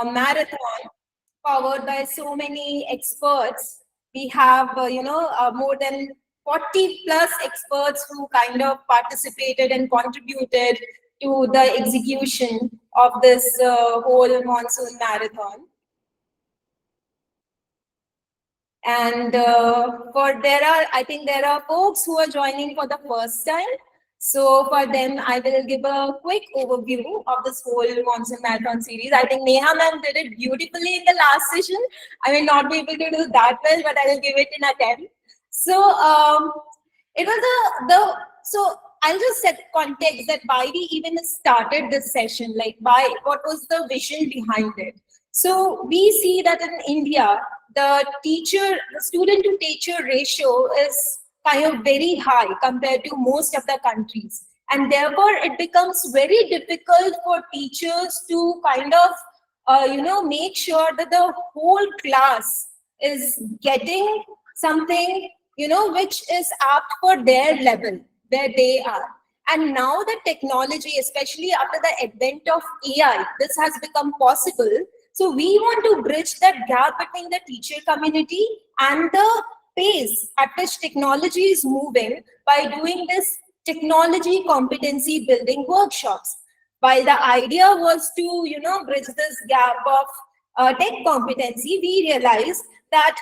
marathon powered by so many experts. We have, more than 40 plus experts who kind of participated and contributed to the execution of this whole monsoon marathon. And I think there are folks who are joining for the first time. So for them, I will give a quick overview of this whole Monsoon Marathon series. I think Neha ma'am did it beautifully in the last session. I may not be able to do that well, but I will give it an attempt. So it was so I'll just set context that why we even started this session, like what was the vision behind it. So we see that in India, the student to teacher ratio is kind of very high compared to most of the countries. And therefore, it becomes very difficult for teachers to kind of, make sure that the whole class is getting something, which is apt for their level where they are. And now the technology, especially after the advent of AI, this has become possible. So we want to bridge that gap between the teacher community and the pace at which technology is moving by doing this technology competency building workshops. While the idea was to, bridge this gap of tech competency, we realized that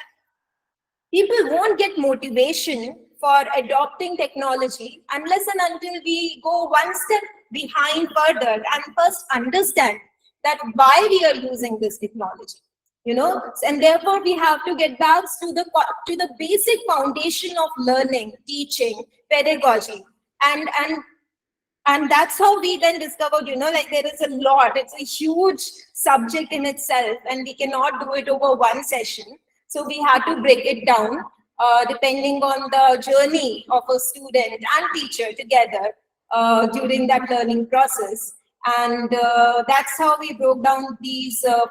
people won't get motivation for adopting technology unless and until we go one step behind further and first understand that why we are using this technology, and therefore we have to get back to the basic foundation of learning, teaching, pedagogy, and that's how we then discovered, there is a lot. It's a huge subject in itself, and we cannot do it over one session. So we had to break it down depending on the journey of a student and teacher together during that learning process. And that's how we broke down these 5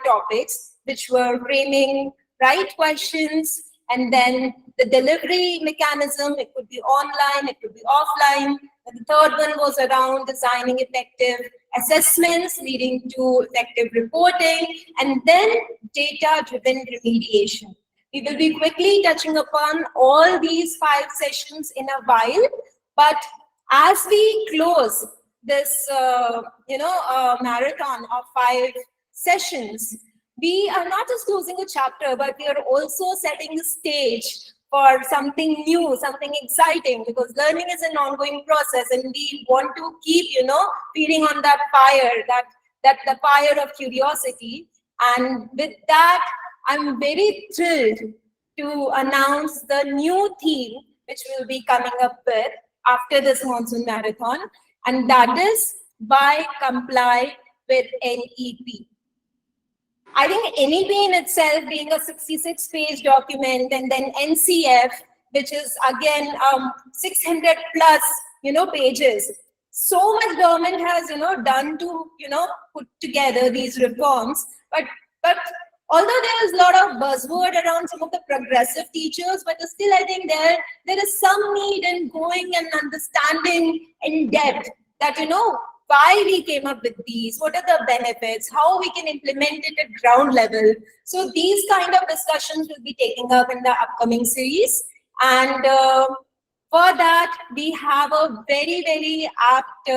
topics, which were framing right questions, and then the delivery mechanism. It could be online, it could be offline. And the third one was around designing effective assessments leading to effective reporting, and then data-driven remediation. We will be quickly touching upon all these 5 sessions in a while, but as we close this marathon of 5 sessions, we are not just closing a chapter, but we are also setting the stage for something new, something exciting, because learning is an ongoing process, and we want to keep feeding on that fire, that the fire of curiosity. And with that, I'm very thrilled to announce the new theme which we'll be coming up with after this monsoon marathon, and that is why comply with NEP. I think NEP in itself being a 66-page document, and then NCF, which is again 600 plus pages. So much government has done to put together these reforms, but although there is a lot of buzzword around some of the progressive teachers, but still I think there is some need in going and understanding in depth that why we came up with these, what are the benefits, how we can implement it at ground level. So these kind of discussions will be taking up in the upcoming series. And for that, we have a very, very apt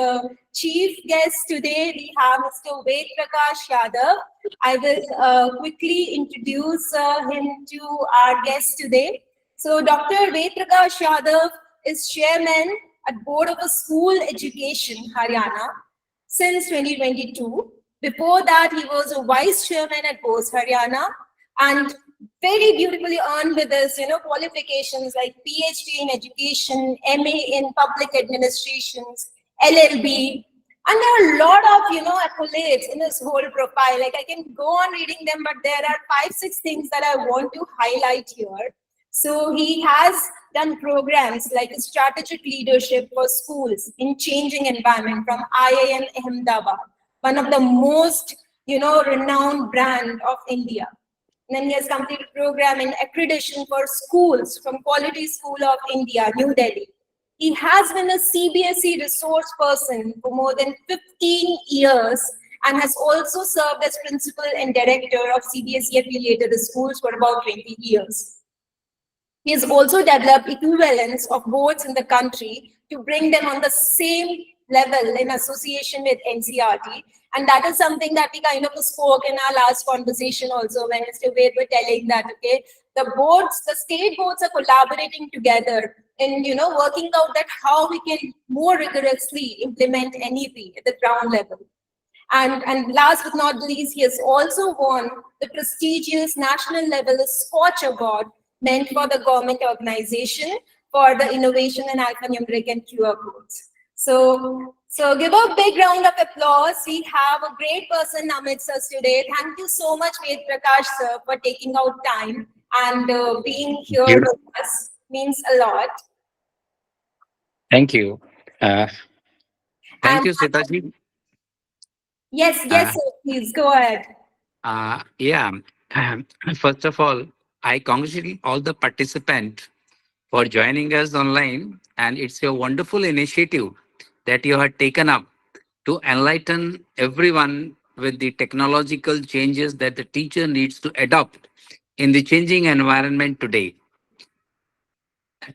chief guest today. We have Mr. Ved Prakash Yadav. I will quickly introduce him to our guest today. So Dr. Ved Prakash Yadav is chairman at Board of School Education, Haryana, since 2022. Before that, he was a vice chairman at BOS Haryana, and very beautifully earned with his qualifications like PhD in education, MA in public administrations, LLB, and there are a lot of accolades in his whole profile. Like I can go on reading them, but there are 5-6 things that I want to highlight here. So he has done programs like strategic leadership for schools in changing environment from IIM Ahmedabad, one of the most renowned brand of India. And then he has completed a program in accreditation for schools from Quality School of India, New Delhi. He has been a CBSE resource person for more than 15 years, and has also served as principal and director of CBSE affiliated schools for about 20 years. He has also developed equivalents of boards in the country to bring them on the same level in association with NCRT. And that is something that we kind of spoke in our last conversation also, when Mr. Ved were telling that, okay, the boards, the state boards are collaborating together in, working out that how we can more rigorously implement NEP at the ground level. And last but not least, he has also won the prestigious national level Scotch Award meant for the government organization for the innovation in alphanumeric and QR codes. So give a big round of applause. We have a great person amidst us today. Thank you so much, Ved Prakash sir, for taking out time and being here You. with us. Means a lot. Thank you. Uh, Thank And you, Sitaji. yes, Uh, yes, sir, please go ahead. yeah. First of all, I congratulate all the participants for joining us online, and it's a wonderful initiative that you have taken up to enlighten everyone with the technological changes that the teacher needs to adopt in the changing environment today.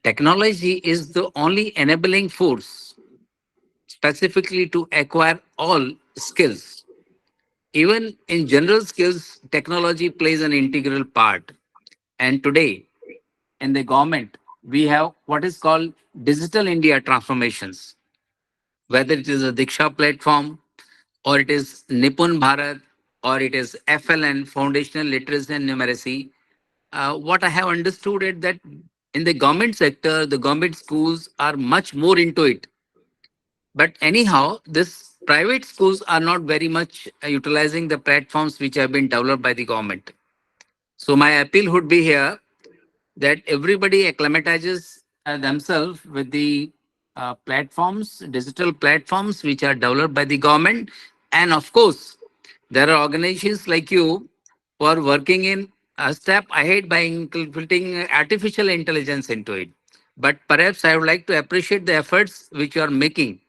Technology is the only enabling force specifically to acquire all skills. Even in general skills, technology plays an integral part. And today, in the government, we have what is called digital India transformations, whether it is a Diksha platform, or it is Nipun Bharat, or it is FLN, Foundational Literacy and Numeracy. What I have understood is that in the government sector, the government schools are much more into it. But anyhow, this private schools are not very much utilizing the platforms which have been developed by the government. So my appeal would be here that everybody acclimatizes themselves with the platforms, digital platforms which are developed by the government. And of course, there are organizations like you who are working in a step ahead by incorporating artificial intelligence into it. But perhaps I would like to appreciate the efforts which you are making,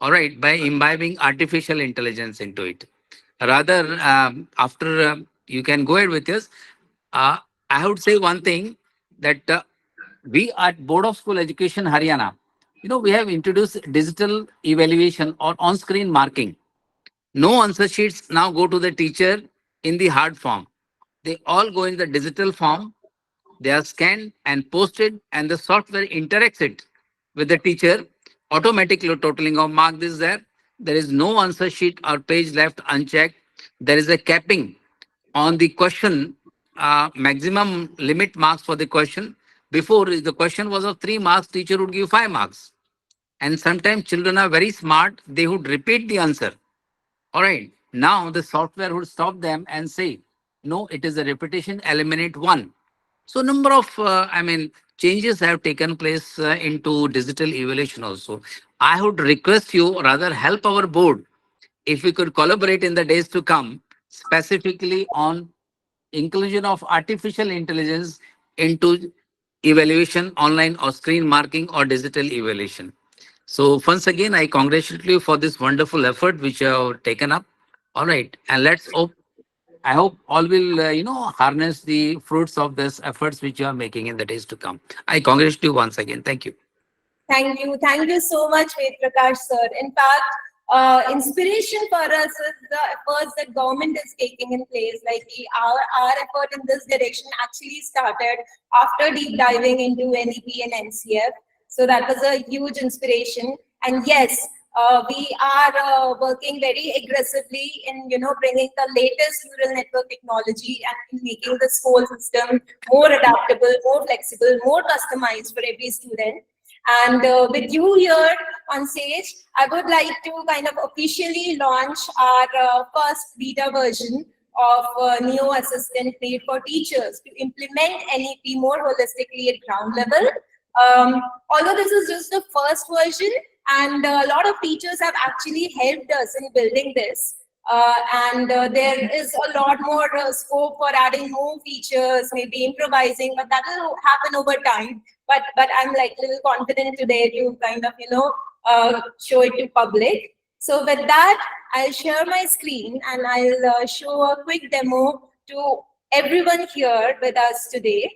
all right, by imbibing artificial intelligence into it. Rather, after you can go ahead with this, uh, I would say one thing that we at Board of School Education Haryana, we have introduced digital evaluation or on-screen marking. No answer sheets now go to the teacher in the hard form. They all go in the digital form. They are scanned and posted, and the software interacts it with the teacher. Automatically totaling of mark is there. There is no answer sheet or page left unchecked. There is a capping on the question, maximum limit marks for the question. Before, if the question was of 3 marks, teacher would give 5 marks. And sometimes children are very smart, they would repeat the answer. All right. Now the software would stop them and say, no, it is a repetition, eliminate one. So number of, changes have taken place into digital evaluation also. I would request you rather help our board if we could collaborate in the days to come, specifically on inclusion of artificial intelligence into evaluation, online or screen marking or digital evaluation. So once again, I congratulate you for this wonderful effort which you have taken up. All right, and let's hope. I hope all will, harness the fruits of this efforts which you are making in the days to come. I congratulate you once again. Thank you. Thank you. Thank you so much, Ved Prakash sir. In fact, inspiration for us is the efforts that government is taking in place. Like our effort in this direction actually started after deep diving into NEP and NCF. So that was a huge inspiration. And yes, we are working very aggressively in bringing the latest neural network technology and in making this whole system more adaptable, more flexible, more customized for every student. And with you here on stage, I would like to kind of officially launch our first beta version of Neo Assistant made for teachers to implement NEP more holistically at ground level. Although this is just the first version, and a lot of teachers have actually helped us in building this. And there is a lot more scope for adding more features, maybe improvising, but that will happen over time. But I'm like a little confident today to kind of show it to public. So with that, I'll share my screen and I'll show a quick demo to everyone here with us today.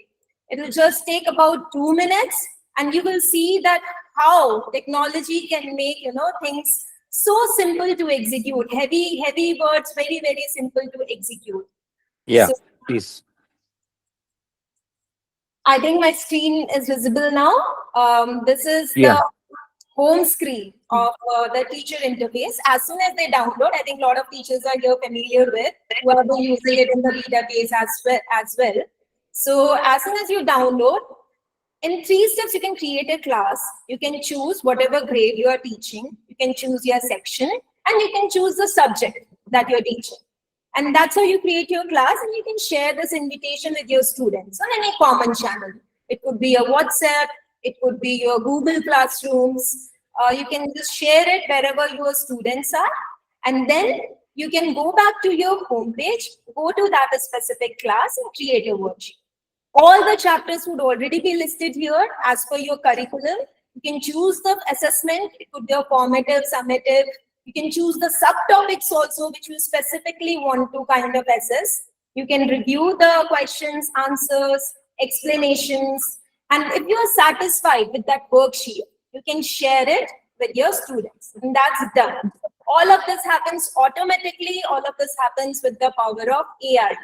It will just take about 2 minutes, and you will see that how technology can make things so simple to execute. Heavy words, very simple to execute. Yeah, So please. I think my screen is visible now. This is Yeah. the home screen of the teacher interface. As soon as they download, I think a lot of teachers are here familiar with who have been using it in the database as well. So as soon as you download, in 3 steps, you can create a class. You can choose whatever grade you are teaching. You can choose your section, and you can choose the subject that you're teaching. And that's how you create your class, and you can share this invitation with your students on any common channel. It could be a WhatsApp, it could be your Google Classrooms. You can just share it wherever your students are, and then you can go back to your homepage, go to that specific class, and create a worksheet. All the chapters would already be listed here as per your curriculum. You can choose the assessment. It could be a formative, summative. You can choose the subtopics also, which you specifically want to kind of assess. You can review the questions, answers, explanations. And if you are satisfied with that worksheet, you can share it with your students. And that's done. All of this happens automatically. All of this happens with the power of AI,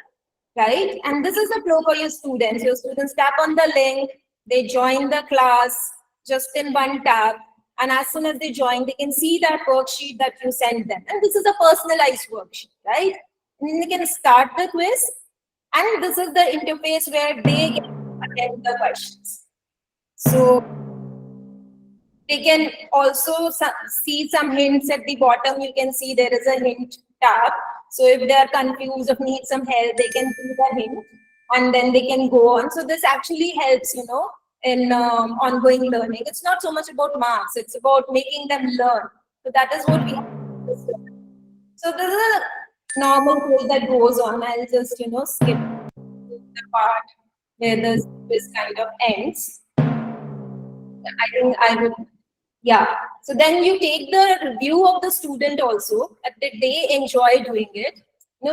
right? And this is the flow for your students. Your students tap on the link, they join the class just in one tap. And as soon as they join, they can see that worksheet that you sent them. And this is a personalized worksheet, right? And then they can start the quiz. And this is the interface where they can attend the questions. So they can also see some hints at the bottom. You can see there is a hint tab. So if they are confused or need some help, they can see the hint and then they can go on. So this actually helps, in ongoing learning. It's not so much about marks, it's about making them learn. So that is what we have. So this is a normal quiz that goes on. I'll just, skip the part where this kind of ends. I think I would, yeah. So then you take the review of the student also, that did they enjoy doing it.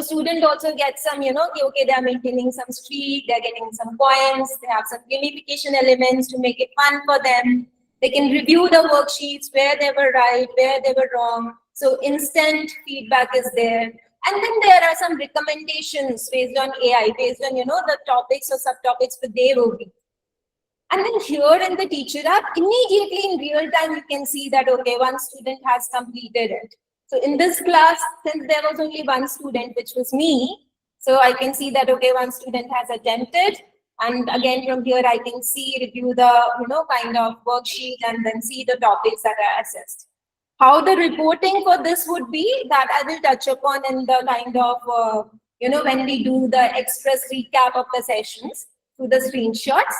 Student also gets some, okay, they are maintaining some streak, they're getting some points, they have some gamification elements to make it fun for them. They can review the worksheets, where they were right, where they were wrong. So instant feedback is there. And then there are some recommendations based on AI, based on, the topics or subtopics that they will be. And then here in the teacher app, immediately in real time, you can see that, okay, one student has completed it. So in this class, since there was only one student, which was me, so I can see that, okay, one student has attempted. And again, from here, I can see, review the, kind of worksheet and then see the topics that are assessed. How the reporting for this would be, that I will touch upon in the kind of, when we do the express recap of the sessions through the screenshots.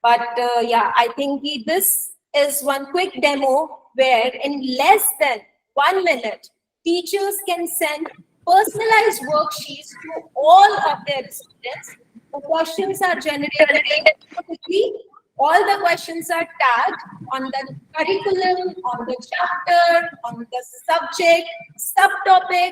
But yeah, I think this is one quick demo where in less than 1 minute, teachers can send personalized worksheets to all of their students. The questions are generated automatically. All the questions are tagged on the curriculum, on the chapter, on the subject, subtopic.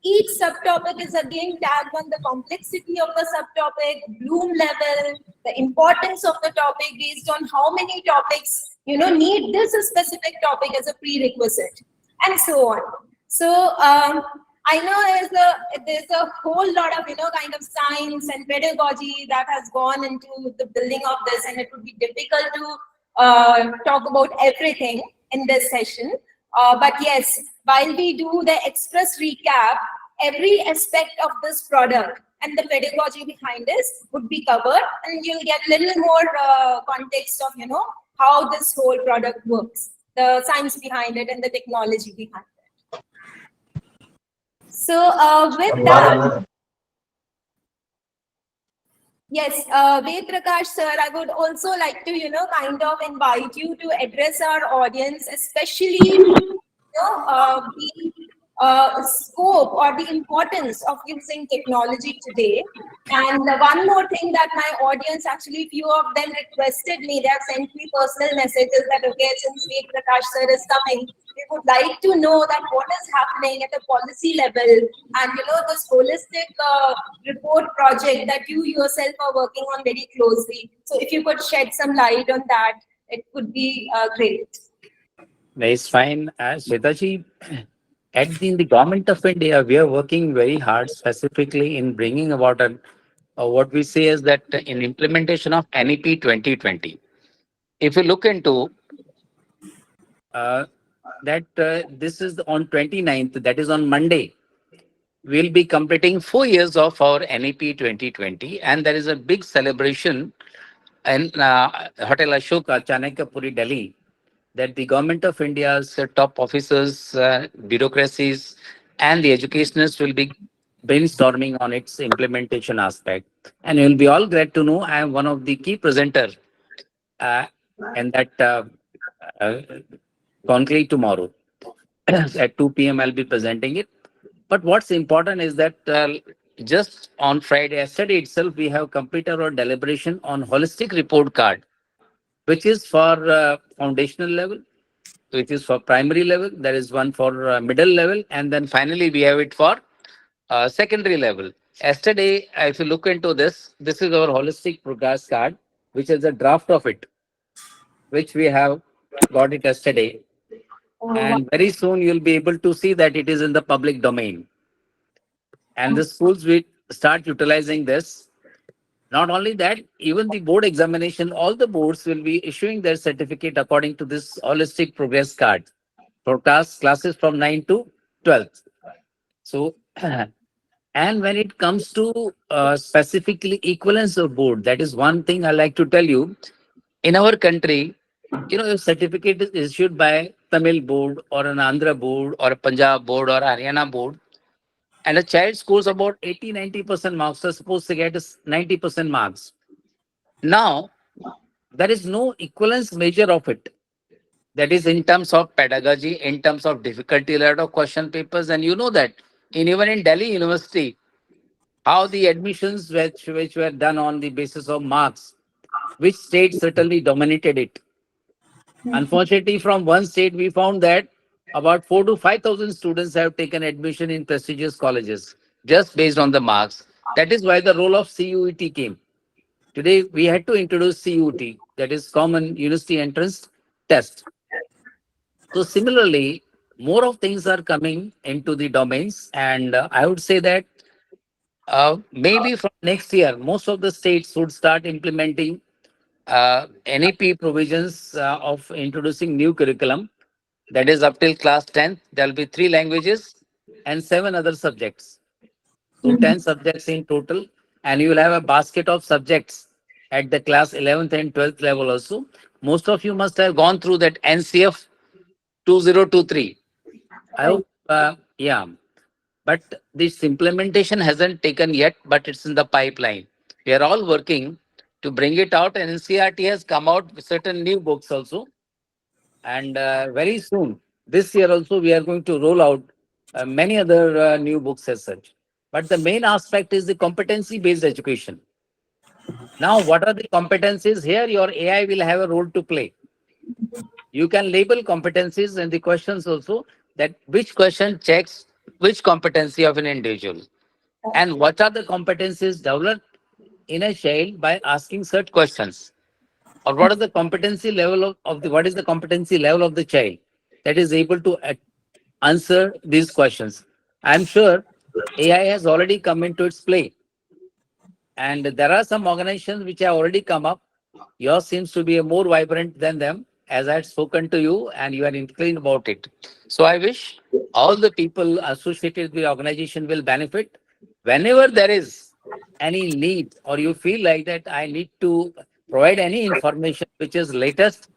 Each subtopic is again tagged on the complexity of the subtopic, bloom level, the importance of the topic based on how many topics, need this specific topic as a prerequisite, and so on. So I know there's a whole lot of, kind of science and pedagogy that has gone into the building of this, and it would be difficult to talk about everything in this session. But yes, while we do the express recap, every aspect of this product and the pedagogy behind this would be covered, and you'll get a little more context of, how this whole product works, the science behind it and the technology behind it. So with that, yes, Ved Prakash sir, I would also like to, kind of invite you to address our audience, especially, the scope or the importance of using technology today. And one more thing that my audience, actually, few of them requested me, they have sent me personal messages that, okay, since Ved Prakash sir is coming, we would like to know that what is happening at the policy level, and this holistic report project that you yourself are working on very closely. So if you could shed some light on that, it would be great. That's fine. Shwetaji, in the government of India, we are working very hard specifically in bringing about what we say is that in implementation of NEP 2020. If you look into uh, that, this is on 29th, that is on Monday, we'll be completing 4 years of our NEP 2020, and there is a big celebration in Hotel Ashoka, Chanakyapuri, Delhi, that the government of India's top officers, bureaucracies, and the educationists will be brainstorming on its implementation aspect. And you'll be all glad to know I am one of the key presenters uh, in that uh, conclave tomorrow. At 2 p.m., I'll be presenting it. But what's important is that just on Friday, yesterday itself, we have completed our deliberation on holistic report card, which is for foundational level, which is for primary level. There is one for middle level, and then finally we have it for secondary level. Yesterday, if you look into this, this is our holistic progress card, which is a draft of it, which we have got it yesterday, Oh, and very soon you'll be able to see that it is in the public domain, and wow. the schools will start utilizing this. Not only that, even the board examination, all the boards will be issuing their certificate according to this holistic progress card for classes from 9 to 12th. So, and when it comes to specifically equivalence of board, that is one thing I like to tell you. In our country, if certificate is issued by Tamil board or an Andhra board or a Punjab board or Haryana board, and a child scores about 80-90% marks, are supposed to get 90% marks. Now, there is no equivalence measure of it. That is in terms of pedagogy, in terms of difficulty level of question papers, and you know that even in Delhi University, how the admissions which were done on the basis of marks, which state certainly dominated it. Unfortunately, from one state we found that about 4 to 5,000 students have taken admission in prestigious colleges just based on the marks. That is why the role of CUET came. Today we had to introduce CUT, that is Common University Entrance Test. So similarly, more of things are coming into the domains, and I would say that maybe from next year, most of the states would start implementing NEP provisions of introducing new curriculum. That is up till class 10th. There will be 3 languages and 7 other subjects. So 10 subjects in total, and you will have a basket of subjects at the class 11th and 12th level also. Most of you must have gone through that NCF 2023. I Right. hope, yeah. But this implementation hasn't taken yet, but it's in the pipeline. We are all working to bring it out, and NCRT has come out with certain new books also. And very soon, this year also, we are going to roll out many other new books as such. But the main aspect is the competency based education. Now, what are the competencies? Here, your AI will have a role to play. You can label competencies and the questions also, that which question checks which competency of an individual, and what are the competencies developed in a child by asking such questions, or what is the competency level of the what is the competency level of the child that is able to answer these questions. I'm sure AI has already come into its play, and there are some organizations which have already come up. Yours seems to be a more vibrant than them, as I had spoken to you, and you are inclined about it. So I wish all the people associated with the organization will benefit. Whenever there is any need, or you feel like that I need to provide any information which is latest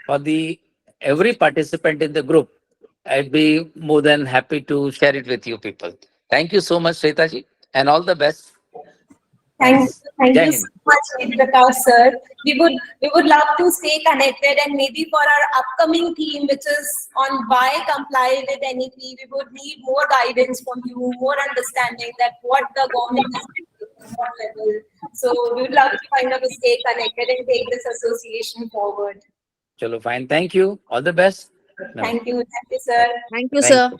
for the every participant in the group, I'd be more than happy to share it with you people. Thank you so much, Shwetaji, and all the best. Thanks. Thank Jai you so Hind. much, Prakash sir. We would love to stay connected, and maybe for our upcoming theme, which is on why comply with NEP, we would need more guidance from you, more understanding that what the government is doing at what level. So we would love to kind of stay connected and take this association forward. Chalo, fine. Thank you. All the best. No. Thank you, sir. Thank you, Thank sir. you.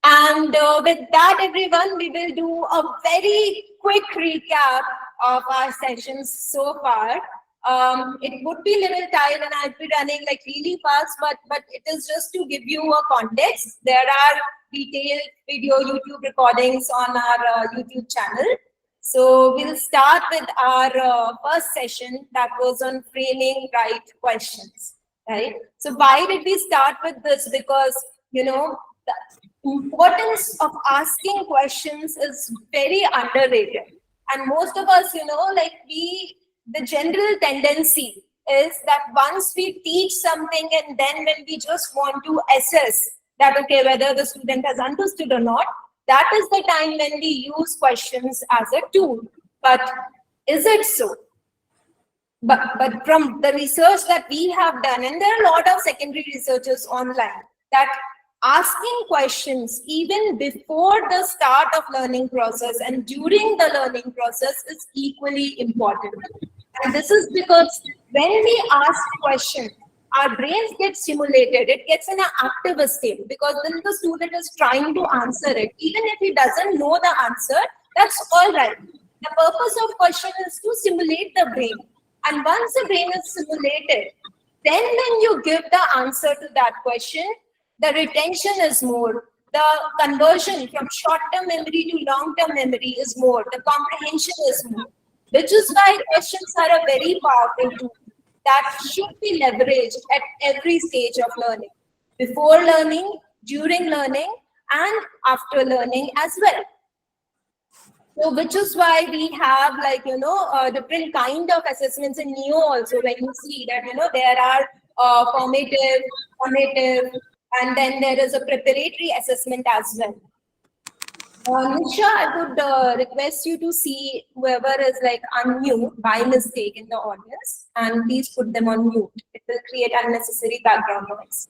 And with that, everyone, we will do a very quick recap of our sessions so far. It would be a little tight and I'd be running like really fast, but it is just to give you a context. There are detailed video YouTube recordings on our YouTube channel. So we'll start with our first session that was on framing right questions, right? So why did we start with this? Because, the importance of asking questions is very underrated. And most of us, like the general tendency is that once we teach something and then when we just want to assess that, okay, whether the student has understood or not, that is the time when we use questions as a tool. But is it so? But from the research that we have done, and there are a lot of secondary researchers online, that asking questions even before the start of learning process and during the learning process is equally important. And this is because when we ask questions, our brains get stimulated. It gets in an active state because then the student is trying to answer it. Even if he doesn't know the answer, that's all right. The purpose of question is to stimulate the brain. And once the brain is stimulated, then when you give the answer to that question, the retention is more. The conversion from short-term memory to long-term memory is more. The comprehension is more. Which is why questions are a very powerful tool that should be leveraged at every stage of learning. Before learning, during learning, and after learning as well. So, which is why we have like, different kind of assessments in NEO also, when you see that, there are formative, formative, and then there is a preparatory assessment as well. Nisha, I would request you to see whoever is like unmute by mistake in the audience and please put them on mute. It will create unnecessary background noise.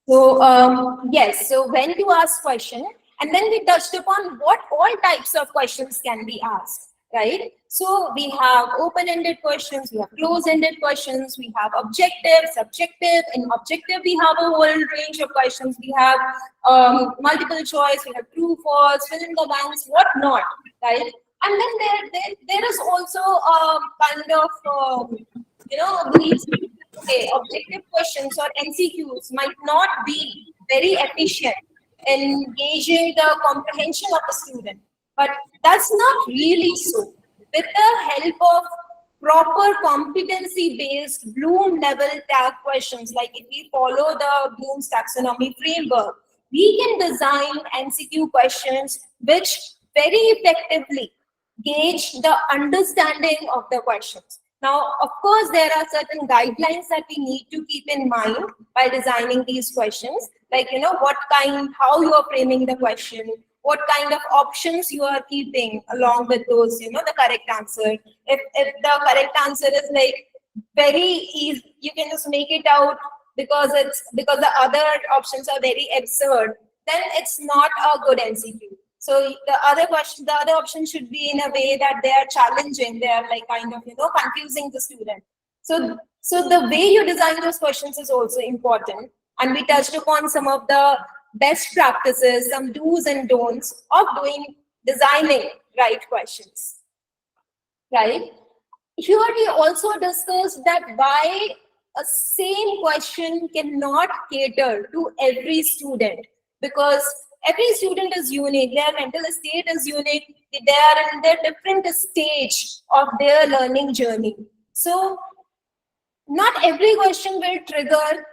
So yes, so when to ask question, and then we touched upon what all types of questions can be asked, right? So we have open-ended questions, we have closed-ended questions, we have objective, subjective. In objective, we have a whole range of questions. We have multiple choice, we have true, false, fill in the blanks, what not, right? And then there is also a kind of, these okay, objective questions or MCQs might not be very efficient in gauging the comprehension of the student. But that's not really so. With the help of proper competency-based Bloom level tag questions, like if we follow the Bloom's taxonomy framework, we can design MCQ questions which very effectively gauge the understanding of the questions. Now, of course, there are certain guidelines that we need to keep in mind by designing these questions, like, how you are framing the question, what kind of options you are keeping along with those, the correct answer. If the correct answer is like very easy, you can just make it out because the other options are very absurd, then it's not a good MCQ. So the other option should be in a way that they are challenging, they are like kind of, confusing the student. So the way you design those questions is also important. And we touched upon some of the best practices, some do's and don'ts of designing right questions, right? Here we also discussed that why a same question cannot cater to every student, because every student is unique, their mental state is unique, they are in their different stage of their learning journey. So not every question will trigger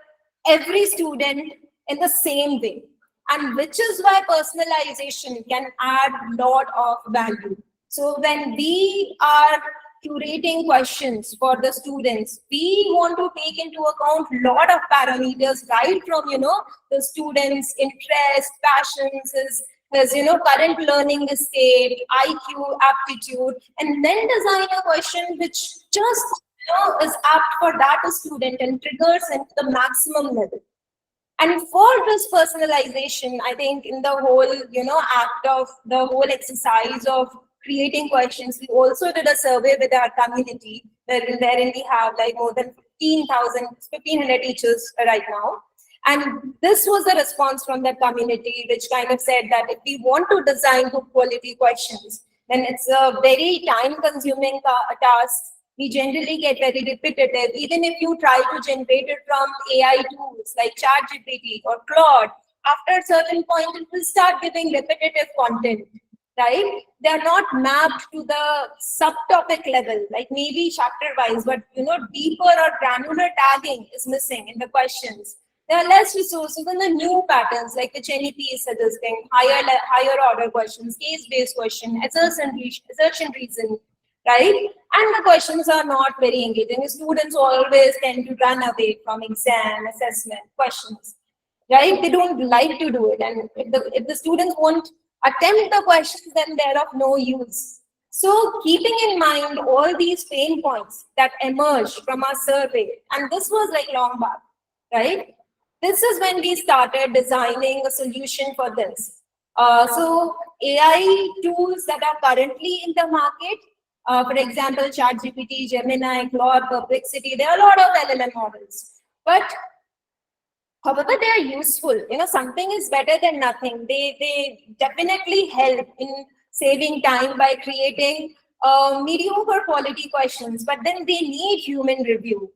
every student in the same way, and which is why personalization can add a lot of value. So when we are curating questions for the students, we want to take into account a lot of parameters, right from the students' interest, passions, his current learning state, IQ, aptitude, and then design a question which just is apt for that student and triggers into the maximum level. And for this personalization, I think in the whole, act of the whole exercise of creating questions, we also did a survey with our community wherein we have like more than 1,500 teachers right now. And this was the response from the community, which kind of said that if we want to design good quality questions, then it's a very time-consuming task. We generally get very repetitive. Even if you try to generate it from AI tools like ChatGPT or Claude, after a certain point, it will start giving repetitive content, right? They are not mapped to the subtopic level, like maybe chapter-wise, but deeper or granular tagging is missing in the questions. There are less resources in the new patterns, like the GNP is suggesting, higher order questions, case-based question, assertion reason, right? And the questions are not very engaging. The students always tend to run away from exam, assessment, questions, right? They don't like to do it. And if the students won't attempt the questions, then they're of no use. So keeping in mind all these pain points that emerged from our survey, and this was like long back, right? This is when we started designing a solution for this. So AI tools that are currently in the market, for example, ChatGPT, Gemini, Claude, Perplexity, there are a lot of LLM models. But however, they are useful. Something is better than nothing. They definitely help in saving time by creating mediocre quality questions, but then they need human review.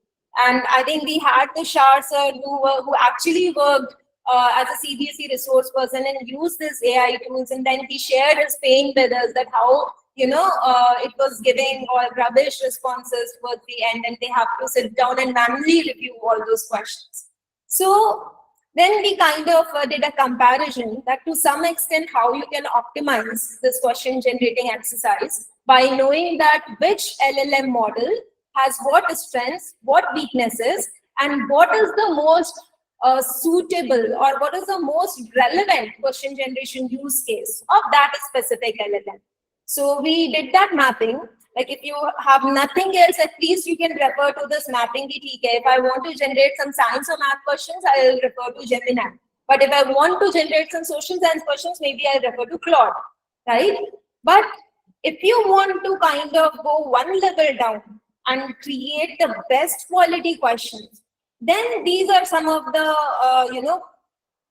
And I think we had the Shah sir who actually worked as a CBSE resource person and used this AI tools, and then he shared his pain with us that how it was giving all rubbish responses towards the end, and they have to sit down and manually review all those questions. So then we kind of did a comparison that to some extent how you can optimize this question generating exercise by knowing that which LLM model has what strengths, what weaknesses, and what is the most suitable or what is the most relevant question generation use case of that specific LLM. So we did that mapping. Like if you have nothing else, at least you can refer to this mapping. If I want to generate some science or math questions, I'll refer to Gemini. But if I want to generate some social science questions, maybe I'll refer to Claude, right? But if you want to kind of go one level down and create the best quality questions, then these are some of the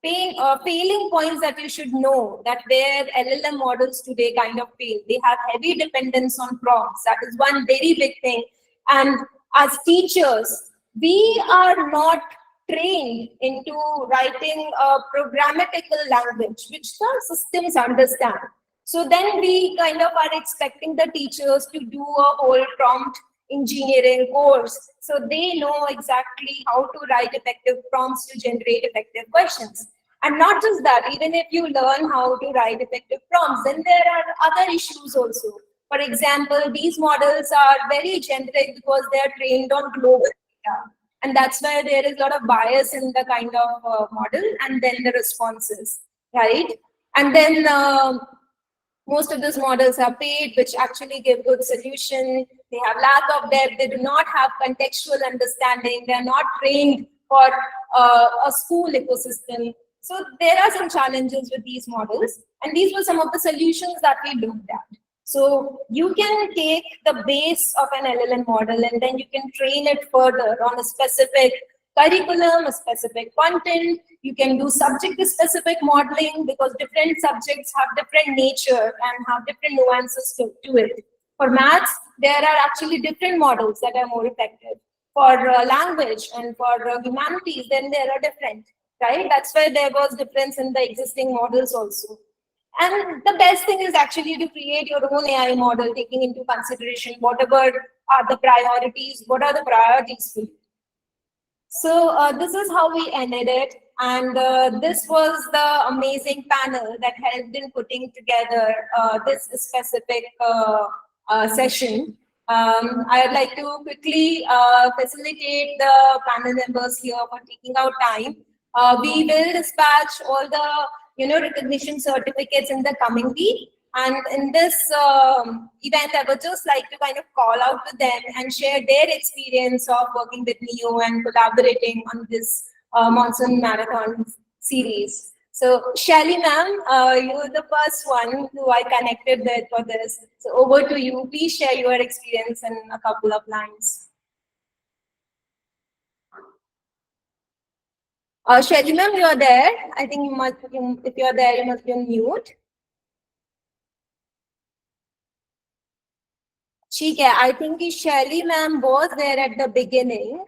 failing points that you should know, that where LLM models today kind of fail. They have heavy dependence on prompts. That is one very big thing. And as teachers, we are not trained into writing a programmatical language, which the systems understand. So then we kind of are expecting the teachers to do a whole prompt engineering course, so they know exactly how to write effective prompts to generate effective questions. And not just that, even if you learn how to write effective prompts, then there are other issues also. For example, these models are very generic because they are trained on global data, and that's why there is a lot of bias in the kind of model, and then the responses, right? And then most of these models are paid, which actually give good solution. They have lack of depth. They do not have contextual understanding. They are not trained for a school ecosystem. So there are some challenges with these models, and these were some of the solutions that we looked at. So you can take the base of an LLM model, and then you can train it further on a specific curriculum, a specific content. You can do subject-specific modeling because different subjects have different nature and have different nuances to it. For maths, there are actually different models that are more effective. For language and for humanities, then there are different, right? That's why there was difference in the existing models also. And the best thing is actually to create your own AI model, taking into consideration whatever are the priorities, what are the priorities for you. So this is how we ended it, and this was the amazing panel that helped in putting together this specific session. I'd like to quickly facilitate the panel members here for taking out time. We will dispatch all the recognition certificates in the coming week. And in this event, I would just like to kind of call out to them and share their experience of working with NEO and collaborating on this Monsoon Marathon series. So, Shelly ma'am, you're the first one who I connected with for this. So, over to you. Please share your experience in a couple of lines. Shelly ma'am, you're there. I think if you're there, you must be on mute. ठीक है, I think Shelly ma'am was there at the beginning.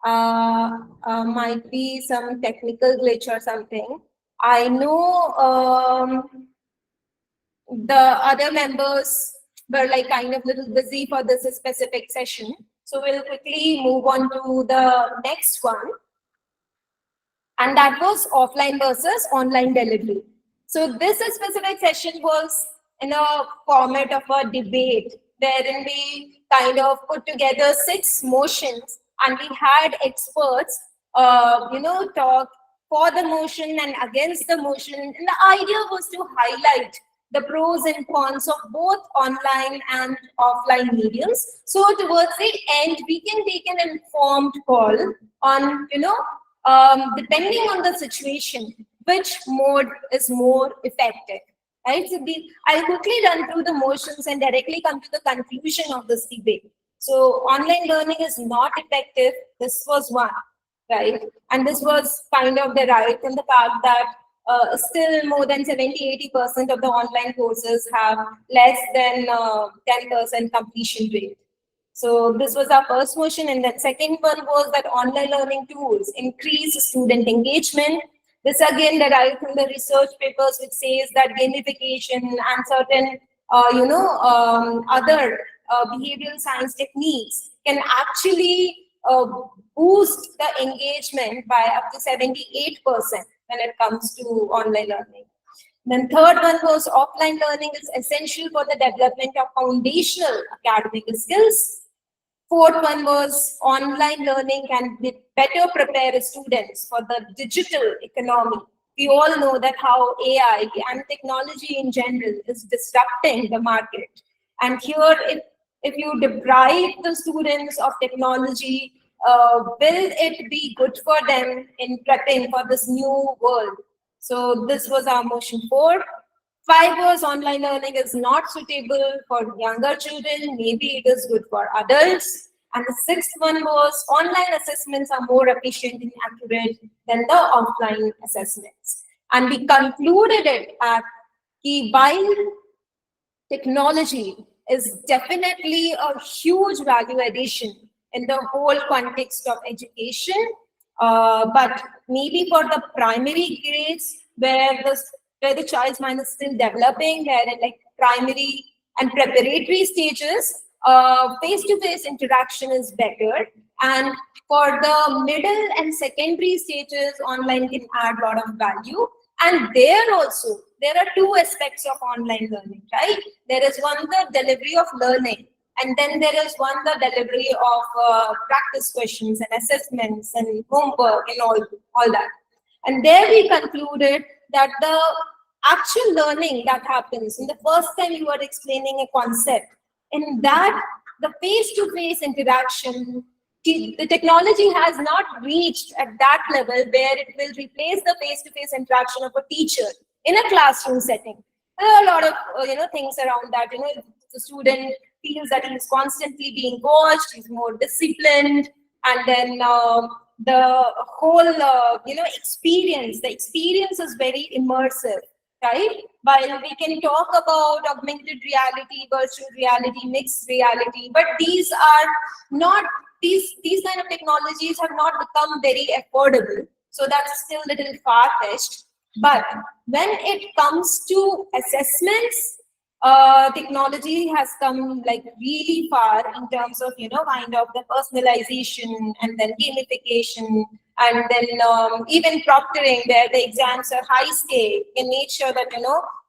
Might be some technical glitch or something. I know the other members were like kind of little busy for this specific session. So we'll quickly move on to the next one. And that was offline versus online delivery. So this specific session was in a format of a debate wherein we kind of put together 6 motions and we had experts, talk for the motion and against the motion. And the idea was to highlight the pros and cons of both online and offline mediums. So towards the end, we can take an informed call on, depending on the situation, which mode is more effective. Right? So I'll quickly run through the motions and directly come to the conclusion of this debate. So online learning is not effective. This was one, right? And this was kind of derived from the fact that still more than 70-80% of the online courses have less than 10% completion rate. So this was our first motion, and then second one was that online learning tools increase student engagement. This again derived from the research papers, which says that gamification and certain, other behavioral science techniques can actually boost the engagement by up to 78% when it comes to online learning. Then third one was offline learning is essential for the development of foundational academic skills. Fourth one was online learning can better prepare students for the digital economy. We all know that how AI and technology in general is disrupting the market. And here, if you deprive the students of technology, will it be good for them in prepping for this new world? So this was our motion 4. 5 was online learning is not suitable for younger children. Maybe it is good for adults. And the 6th one was online assessments are more efficient and accurate than the offline assessments. And we concluded it at while technology is definitely a huge value addition in the whole context of education, but maybe for the primary grades where the child's mind is still developing, where in like primary and preparatory stages, face-to-face interaction is better. And for the middle and secondary stages, online can add a lot of value. And there also, there are 2 aspects of online learning, right? There is one, the delivery of learning, and then there is one, the delivery of practice questions and assessments and homework and all that. And there we concluded that the actual learning that happens in the first time you are explaining a concept, in that the face-to-face interaction, the technology has not reached at that level where it will replace the face-to-face interaction of a teacher in a classroom setting. There are a lot of things around that. The student feels that he's constantly being watched, he's more disciplined, and then the whole experience, the experience is very immersive, right? While we can talk about augmented reality, virtual reality, mixed reality, but these are not, these kind of technologies have not become very affordable. So that's still a little far-fetched. But when it comes to assessments, technology has come like really far in terms of, kind of the personalization and then gamification, and then even proctoring, where the exams are high scale and make sure that,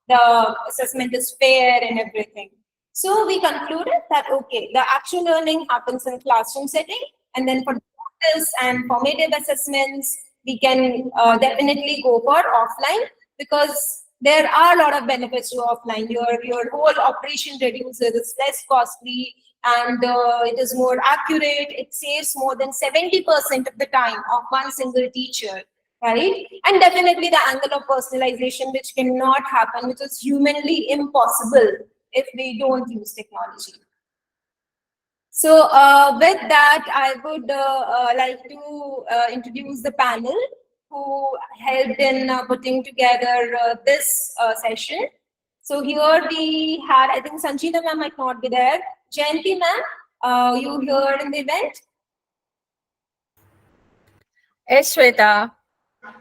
the assessment is fair and everything. So we concluded that, okay, the actual learning happens in classroom setting, and then for practice and formative assessments, we can definitely go for offline, because there are a lot of benefits to offline. Your whole operation reduces, it's less costly, and it is more accurate. It saves more than 70% of the time of one single teacher, right? And definitely the angle of personalization, which cannot happen, which is humanly impossible if we don't use technology. So with that, I would like to introduce the panel who helped in putting together this session. So here we had, I think Sanchita ma'am might not be there. Jayanti ma'am, you here in the event? Yes, Shweta.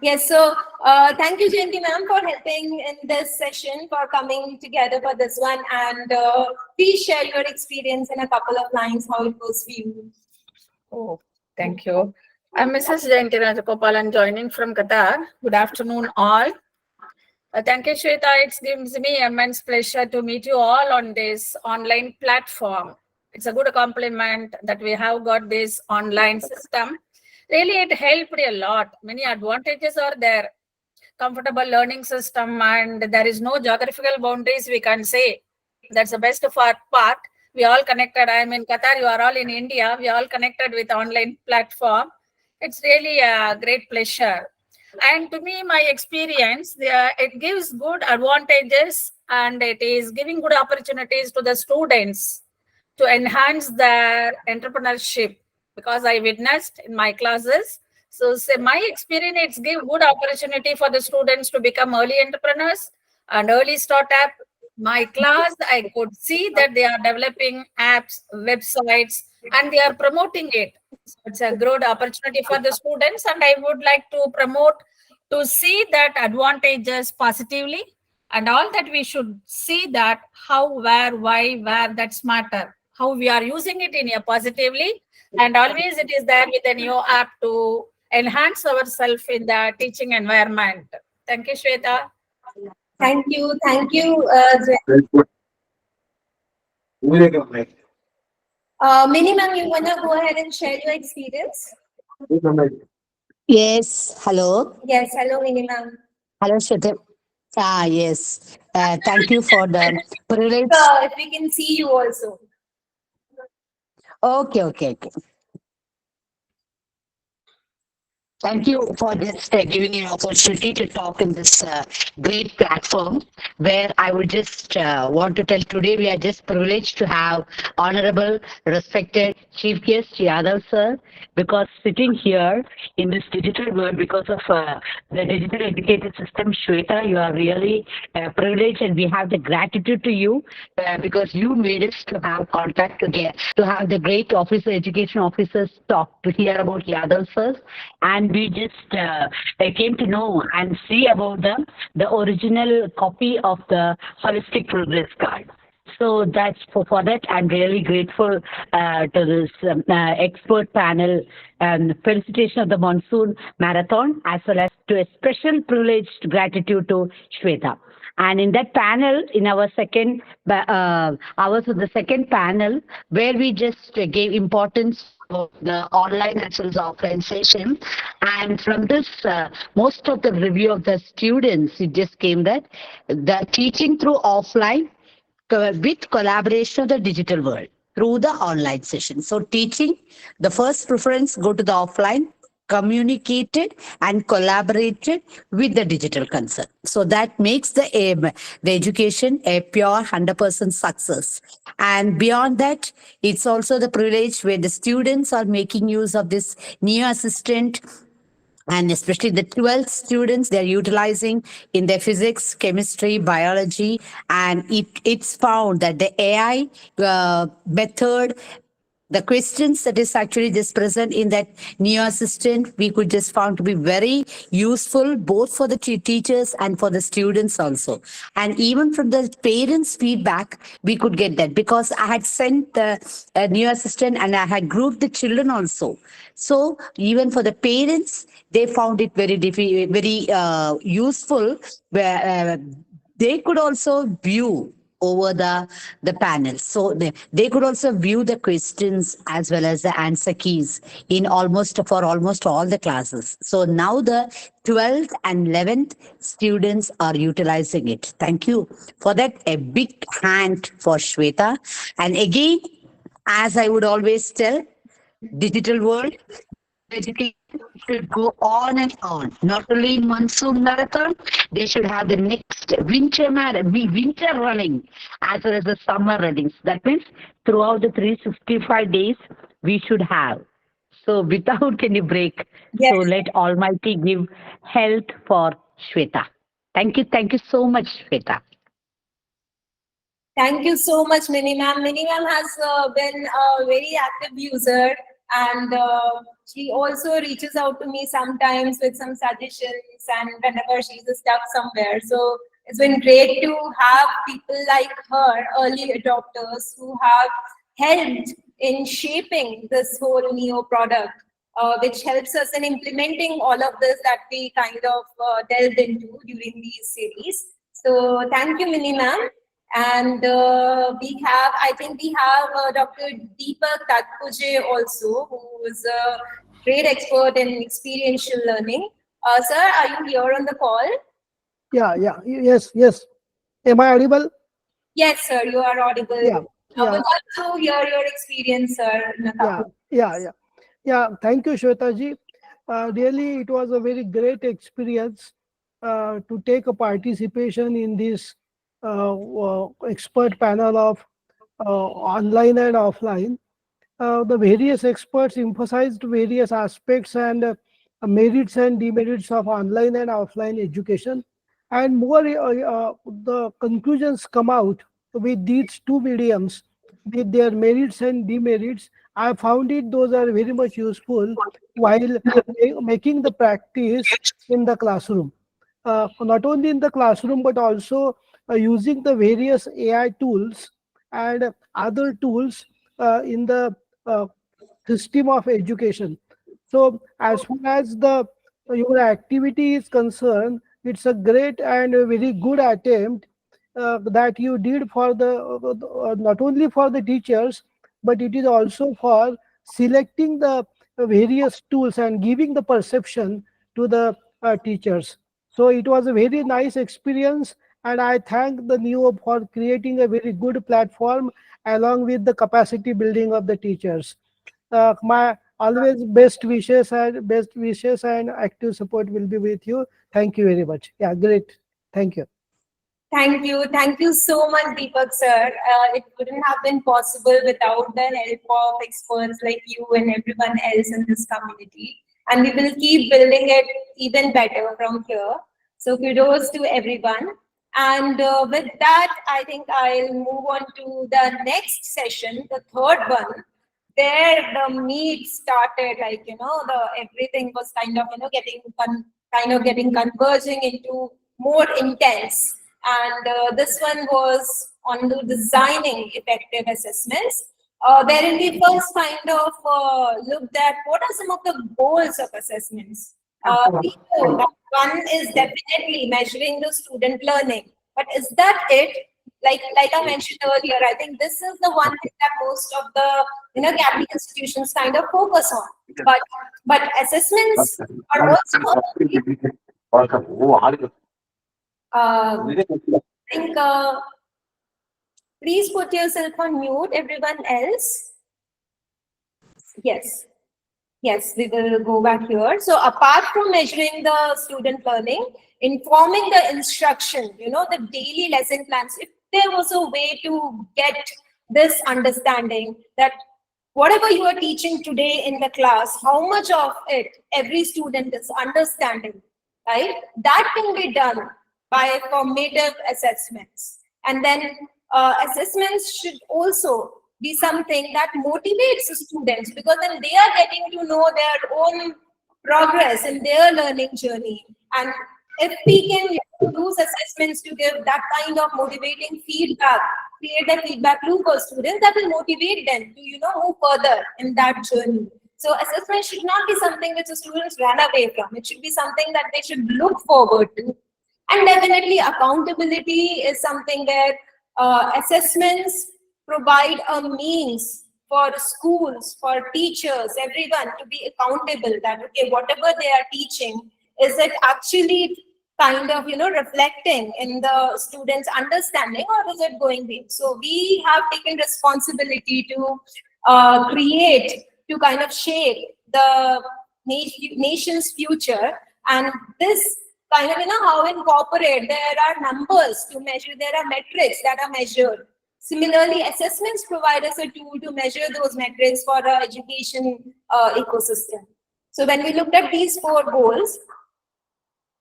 Yes, so thank you, Jayanti ma'am, for helping in this session, for coming together for this one. And please share your experience in a couple of lines, how it was for you. Oh, thank you. I'm Mrs. Jayanti Rajagopalan joining from Qatar. Good afternoon, all. Thank you, Shweta. It gives me immense pleasure to meet you all on this online platform. It's a good compliment that we have got this online system. Really, it helped a lot. Many advantages are there. Comfortable learning system, and there is no geographical boundaries, we can say. That's the best of our part. We all connected. I'm in Qatar, you are all in India. We are all connected with online platform. It's really a great pleasure. And to me, my experience, it gives good advantages, and it is giving good opportunities to the students to enhance their entrepreneurship, because I witnessed in my classes. So say my experience, it's give good opportunity for the students to become early entrepreneurs and early startup. My class, I could see that they are developing apps, websites, and they are promoting it. So it's a good opportunity for the students, and I would like to promote to see that advantages positively, and all that we should see that how, where, why, where, that's matter, how we are using it in a positively, and always it is there with a new app to enhance ourselves in the teaching environment. Thank you, Shweta. Thank you, Mini ma'am, you wanna go ahead and share your experience? Yes, hello. Yes, hello, Mini ma'am. Hello, Shweta. Yes. Thank you for the privilege. If we can see you also. Okay. Thank you for this giving me an opportunity to talk in this great platform where I would just want to tell today we are just privileged to have Honorable, respected Chief Guest Yadav sir, because sitting here in this digital world because of the digital educated system, Shweta, you are really privileged and we have the gratitude to you because you made us to have contact again, to have the great officer, education officers talk to hear about Yadav sir, and we just came to know and see about the original copy of the holistic progress card. So that's for that. I'm really grateful to this expert panel and felicitation of the Monsoon Marathon, as well as to a special privileged gratitude to Shweta. And in that panel, in our second hours of the second panel, where we just gave importance of the online as well as offline session, and from this, most of the review of the students, it just came that the teaching through offline with collaboration of the digital world through the online session. So teaching, the first preference go to the offline, communicated and collaborated with the digital concern. So that makes the aim, the education a pure 100% success. And beyond that, it's also the privilege where the students are making use of this new assistant, and especially the 12th students they're utilizing in their physics, chemistry, biology, and it's found that the AI method, the questions that is actually just present in that neo assistant, we could just found to be very useful both for the teachers and for the students also. And even from the parents feedback we could get that, because I had sent the neo assistant and I had grouped the children also. So even for the parents, they found it very useful, where they could also view over the panel, so they could also view the questions as well as the answer keys in almost all the classes. So now the 12th and 11th students are utilizing it. Thank you for that. A big hand for Shweta. And again, as I would always tell, digital world education should go on and on. Not only in monsoon marathon, they should have the next winter running as well as the summer runnings. That means throughout the 365 days we should have. So without any break, Yes. so let Almighty give health for Shweta. Thank you so much, Shweta. Thank you so much, Mini Ma'am. Mini Ma'am has been a very active user, and she also reaches out to me sometimes with some suggestions and whenever she's stuck somewhere. So it's been great to have people like her, early adopters, who have helped in shaping this whole Neo product, which helps us in implementing all of this that we kind of delved into during these series. So thank you, Mini Ma'am. And I think we have Dr. Deepak Tatpuje also, who is a great expert in experiential learning. Sir, are you here on the call? Yes. Am I audible? Yes, sir, you are audible. Yeah, I would yeah, love to hear your experience, sir, in a yeah, couple of yeah, minutes. yeah. Yeah, thank you, Shweta ji. Really, it was a very great experience to take a participation in this expert panel of online and offline. The various experts emphasized various aspects and merits and demerits of online and offline education. And more, the conclusions come out with these two mediums, with their merits and demerits. I found it those are very much useful while making the practice in the classroom. Not only in the classroom, but also using the various AI tools and other tools in the uh, system of education. So, as far as the your activity is concerned, it's a great and a very good attempt that you did for the not only for the teachers, but it is also for selecting the various tools and giving the perception to the teachers. So it was a very nice experience, and I thank the NEO for creating a very good platform along with the capacity building of the teachers. My always best wishes and active support will be with you. Thank you very much. Yeah, great. Thank you. Thank you. Thank you so much, Deepak sir. It wouldn't have been possible without the help of experts like you and everyone else in this community. And we will keep building it even better from here. So kudos to everyone. And with that, I think I'll move on to the next session, the third one, where the meat started, like, the everything was kind of, kind of getting converging into more intense. And this one was on the designing effective assessments, wherein we first kind of looked at what are some of the goals of assessments. We know that one is definitely measuring the student learning, but is that it? Like I mentioned earlier, I think this is the one thing that most of the Catholic institutions kind of focus on. But assessments are also I think please put yourself on mute, everyone else. Yes. Yes, we will go back here. So apart from measuring the student learning, informing the instruction, the daily lesson plans, if there was a way to get this understanding that whatever you are teaching today in the class, how much of it every student is understanding, right? That can be done by formative assessments. And then assessments should also be something that motivates the students, because then they are getting to know their own progress in their learning journey. And if we can use assessments to give that kind of motivating feedback, create that feedback loop for students, that will motivate them to move further in that journey. So assessment should not be something which the students run away from. It should be something that they should look forward to. And definitely accountability is something where assessments provide a means for schools, for teachers, everyone to be accountable that, okay, whatever they are teaching, is it actually kind of, reflecting in the students' understanding, or is it going in? So we have taken responsibility to create, to kind of shape the nation's future. And this kind of, how incorporate, there are numbers to measure, there are metrics that are measured. Similarly, assessments provide us a tool to measure those metrics for our education ecosystem. So when we looked at these 4 goals,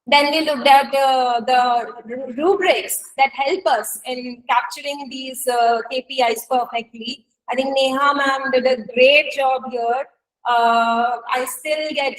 then we looked at the rubrics that help us in capturing these KPIs perfectly. I think Neha ma'am did a great job here. I still get,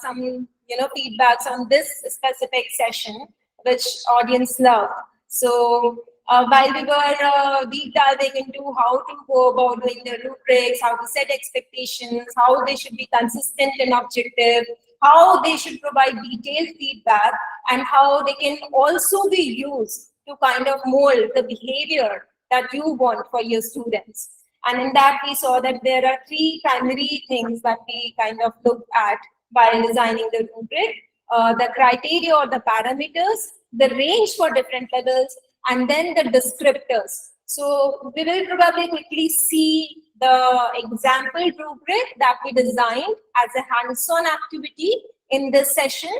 some, feedbacks on this specific session, which audience love. So while we were deep diving into how to go about doing the rubrics, how to set expectations, how they should be consistent and objective, how they should provide detailed feedback, and how they can also be used to kind of mold the behavior that you want for your students. And in that, we saw that there are 3 primary things that we kind of looked at while designing the rubric: the criteria or the parameters, the range for different levels, and then the descriptors. So we will probably quickly see the example rubric that we designed as a hands-on activity in this session.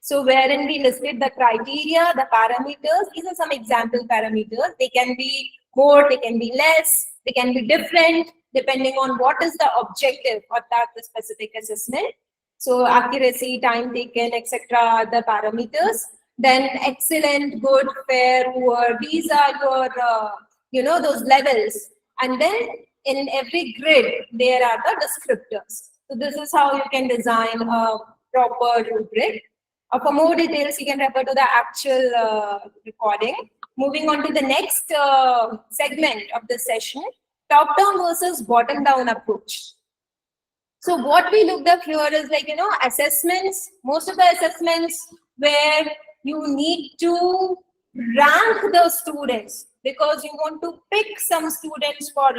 So wherein we listed the criteria, the parameters. These are some example parameters. They can be more, they can be less, they can be different depending on what is the objective of that specific assessment. So accuracy, time taken, etc. are the parameters. Then excellent, good, fair, poor. These are your, those levels. And then in every grid, there are the descriptors. So this is how you can design a proper rubric. For more details, you can refer to the actual recording. Moving on to the next segment of the session, top-down versus bottom-down approach. So what we looked up here is assessments, most of the assessments where you need to rank the students because you want to pick some students for,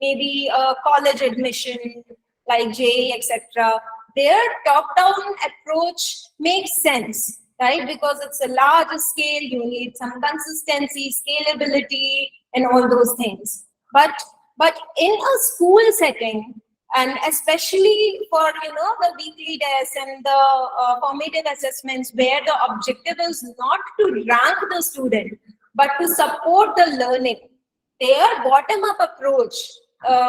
maybe a college admission like JEE, etc. Their top-down approach makes sense, right? Because it's a large scale, you need some consistency, scalability, and all those things. But in a school setting, and especially for the weekly tests and the formative assessments where the objective is not to rank the student but to support the learning, their bottom-up approach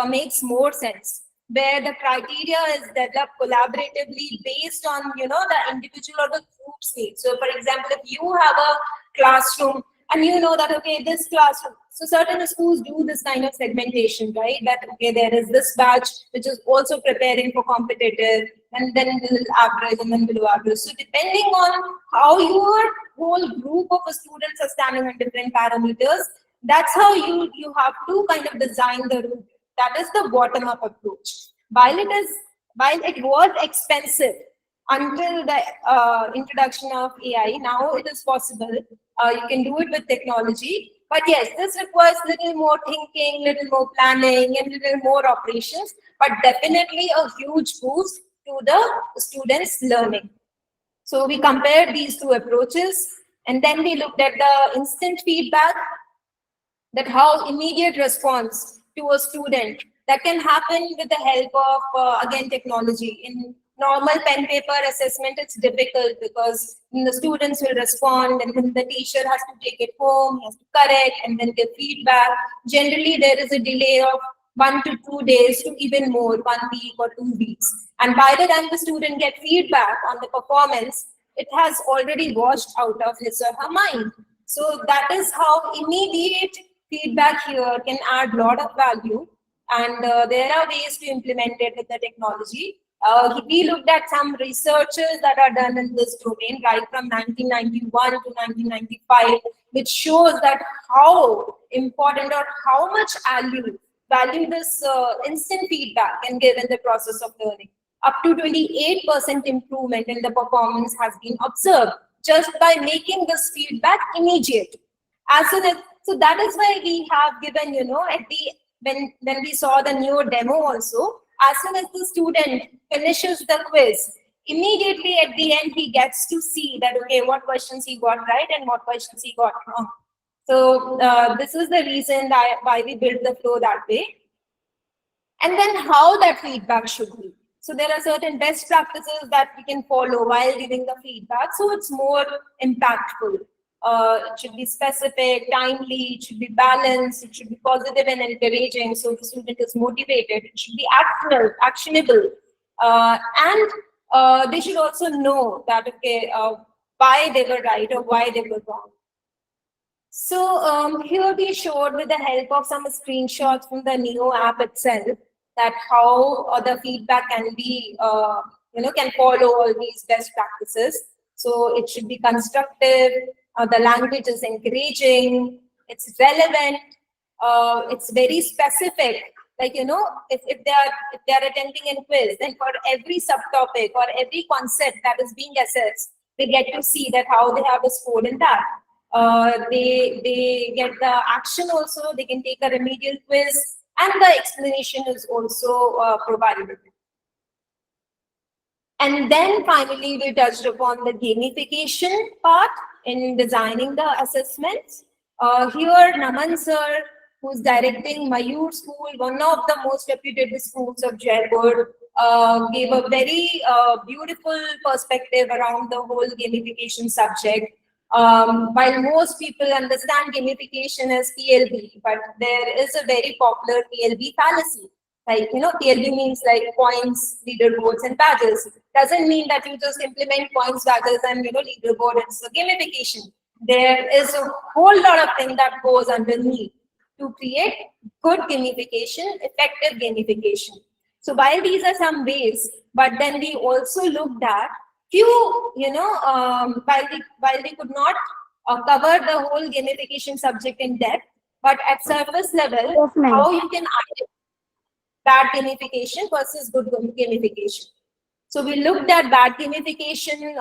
makes more sense, where the criteria is developed collaboratively based on the individual or the group state. So for example, if you have a classroom and you know that okay, this classroom, so certain schools do this kind of segmentation, right? That okay, there is this batch which is also preparing for competitive, and then average, and then below average. So depending on how your whole group of students are standing on different parameters, that's how you have to kind of design the route. That is the bottom-up approach. While it was expensive until the introduction of AI, now it is possible. You can do it with technology. But yes, this requires little more thinking, little more planning, and little more operations, but definitely a huge boost to the students' learning. So we compared these 2 approaches, and then we looked at the instant feedback, that how immediate response to a student that can happen with the help of, again, technology. In normal pen paper assessment, it's difficult because the students will respond and then the teacher has to take it home, he has to correct and then give feedback. Generally, there is a delay of 1 to 2 days to even more, 1 week or 2 weeks. And by the time the student gets feedback on the performance, it has already washed out of his or her mind. So that is how immediate feedback here can add a lot of value, and there are ways to implement it with the technology. We looked at some researches that are done in this domain right from 1991 to 1995, which shows that how important or how much value this instant feedback can give in the process of learning. Up to 28% improvement in the performance has been observed just by making this feedback immediate. As soon as, so that is why we have given, at the when we saw the new demo also, as soon as the student finishes the quiz, immediately at the end he gets to see that okay, what questions he got right and what questions he got wrong. So this is the reason why we built the flow that way. And then how that feedback should be. So there are certain best practices that we can follow while giving the feedback, so it's more impactful. It should be specific, timely, it should be balanced, it should be positive and encouraging, so the student is motivated. It should be actionable, and they should also know that, okay, why they were right or why they were wrong. So here we showed, with the help of some screenshots from the Neo app itself, that how the feedback can be, can follow all these best practices. So it should be constructive, the language is encouraging, it's relevant, it's very specific. Like, if they are attending a quiz, then for every subtopic or every concept that is being assessed, they get to see that how they have scored in that. They get the action also, they can take a remedial quiz, and the explanation is also provided. And then finally, we touched upon the gamification part in designing the assessments. Here, Naman sir, who's directing Mayur School, one of the most reputed schools of Jaipur, gave a very beautiful perspective around the whole gamification subject. While most people understand gamification as PLB, but there is a very popular PLB fallacy. Like, PLB means like points, leaderboards, and badges. Doesn't mean that you just implement points, badges, and leaderboard. It's a gamification. There is a whole lot of thing that goes underneath to create good gamification, effective gamification. So while these are some ways, but then we also looked at few, while we could not cover the whole gamification subject in depth, but at surface level, how you can bad gamification versus good gamification. So we looked at bad gamification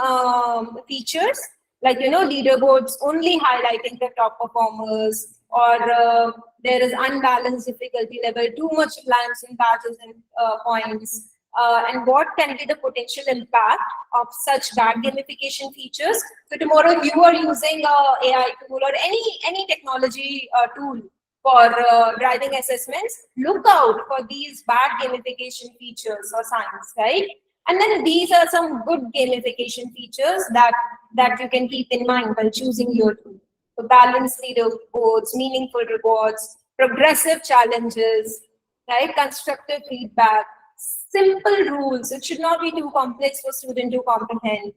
features, like, leaderboards only highlighting the top performers, or there is unbalanced difficulty level, too much reliance on badges and points, and what can be the potential impact of such bad gamification features. So tomorrow you are using a AI tool or any technology tool for driving assessments, look out for these bad gamification features or signs, right? And then these are some good gamification features that you can keep in mind while choosing your tool. So balanced leaderboards, meaningful rewards, progressive challenges, right? Constructive feedback, simple rules. It should not be too complex for student to comprehend.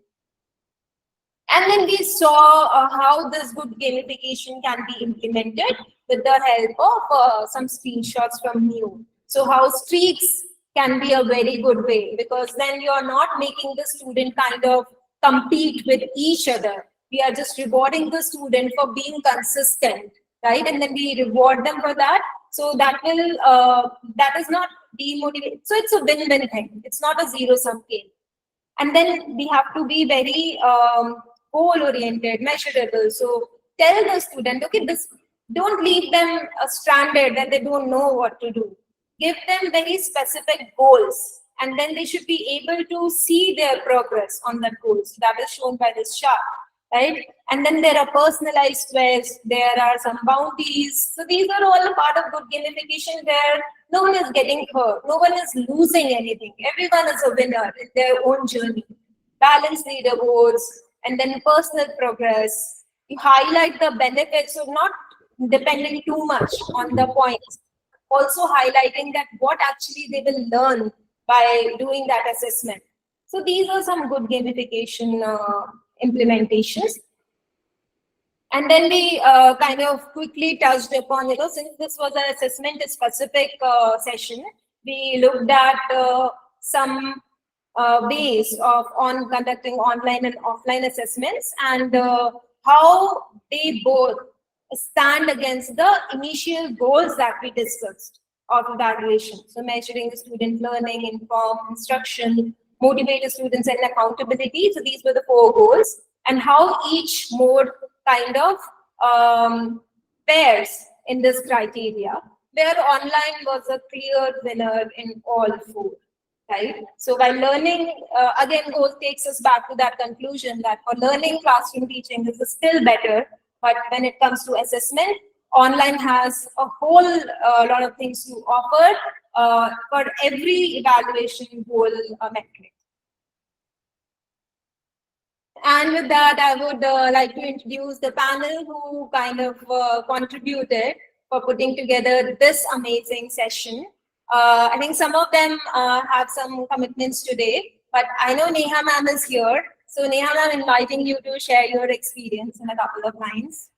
And then we saw how this good gamification can be implemented with the help of some screenshots from New. So how streaks can be a very good way, because then you are not making the student kind of compete with each other. We are just rewarding the student for being consistent, right? And then we reward them for that. So that is not demotivating. So it's a win-win thing. It's not a zero-sum game. And then we have to be very goal-oriented, measurable. So tell the student, okay, don't leave them stranded that they don't know what to do. Give them very specific goals, and then they should be able to see their progress on that goals. That is shown by this chart, right? And then there are personalized quests, there are some bounties. So these are all a part of good gamification, where no one is getting hurt, no one is losing anything. Everyone is a winner in their own journey. Balanced leaderboards, and then personal progress. You highlight the benefits of not depending too much on the points. Also highlighting that what actually they will learn by doing that assessment. So these are some good gamification implementations. And then we kind of quickly touched upon, since this was an assessment specific session, we looked at some ways of conducting online and offline assessments, and how they both stand against the initial goals that we discussed of evaluation. So measuring the student learning, inform instruction, motivate the students, and accountability. So these were the 4 goals, and how each mode kind of pairs in this criteria, where online was a clear winner in all 4. Right? So by learning, again, takes us back to that conclusion that for learning, classroom teaching is still better. But when it comes to assessment, online has a whole lot of things to offer for every evaluation goal metric. And with that, I would like to introduce the panel who kind of contributed for putting together this amazing session. I think some of them have some commitments today, but I know Neha ma'am is here. So Neha ma'am, inviting you to share your experience in a couple of lines.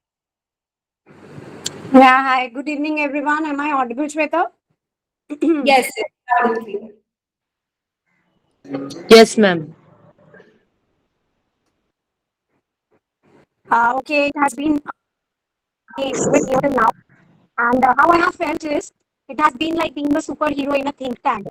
Yeah, hi. Good evening, everyone. Am I audible, Shweta? Yes, yes, loud and clear. Yes, ma'am. Okay, it has been with you till now. And how I have felt is it has been like being a superhero in a think tank.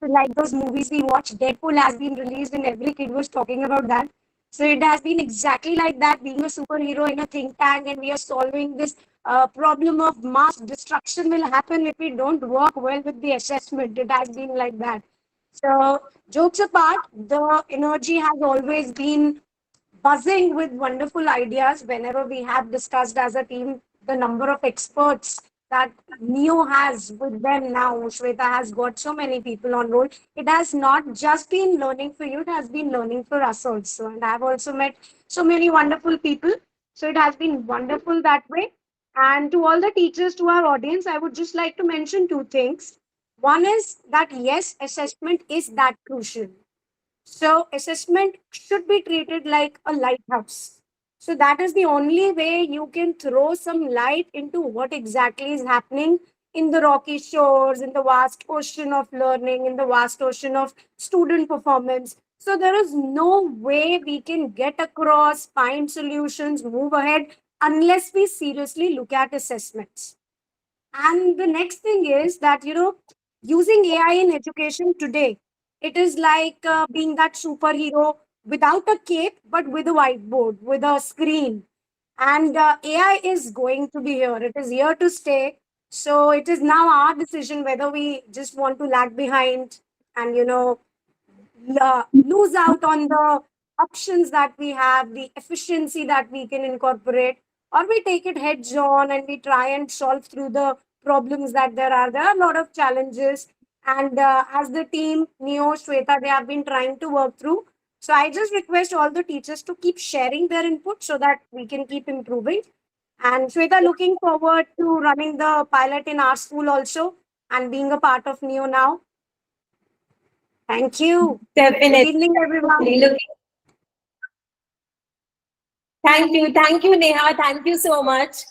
So like those movies we watch, Deadpool has been released and every kid was talking about that. So it has been exactly like that, being a superhero in a think tank, and we are solving this problem of mass destruction will happen if we don't work well with the assessment. It has been like that. So jokes apart, the energy has always been buzzing with wonderful ideas whenever we have discussed as a team the number of experts that Neo has with them now. Shweta has got so many people on roll. It has not just been learning for you, it has been learning for us also. And I've also met so many wonderful people. So it has been wonderful that way. And to all the teachers, to our audience, I would just like to mention two things. One is that yes, assessment is that crucial. So assessment should be treated like a lighthouse. So that is the only way you can throw some light into what exactly is happening in the rocky shores, in the vast ocean of learning, in the vast ocean of student performance. So there is no way we can get across, find solutions, move ahead unless we seriously look at assessments. And the next thing is that, using AI in education today, it is like being that superhero without a cape, but with a whiteboard, with a screen. And AI is going to be here. It is here to stay. So it is now our decision whether we just want to lag behind and, lose out on the options that we have, the efficiency that we can incorporate, or we take it heads on and we try and solve through the problems that there are. There are a lot of challenges, and as the team, Neo, Shweta, they have been trying to work through. So I just request all the teachers to keep sharing their input so that we can keep improving. And Shweta, looking forward to running the pilot in our school also and being a part of Neo now. Thank you. Good Definitely. evening, everyone. Looking Thank you, Neha. Thank you so much.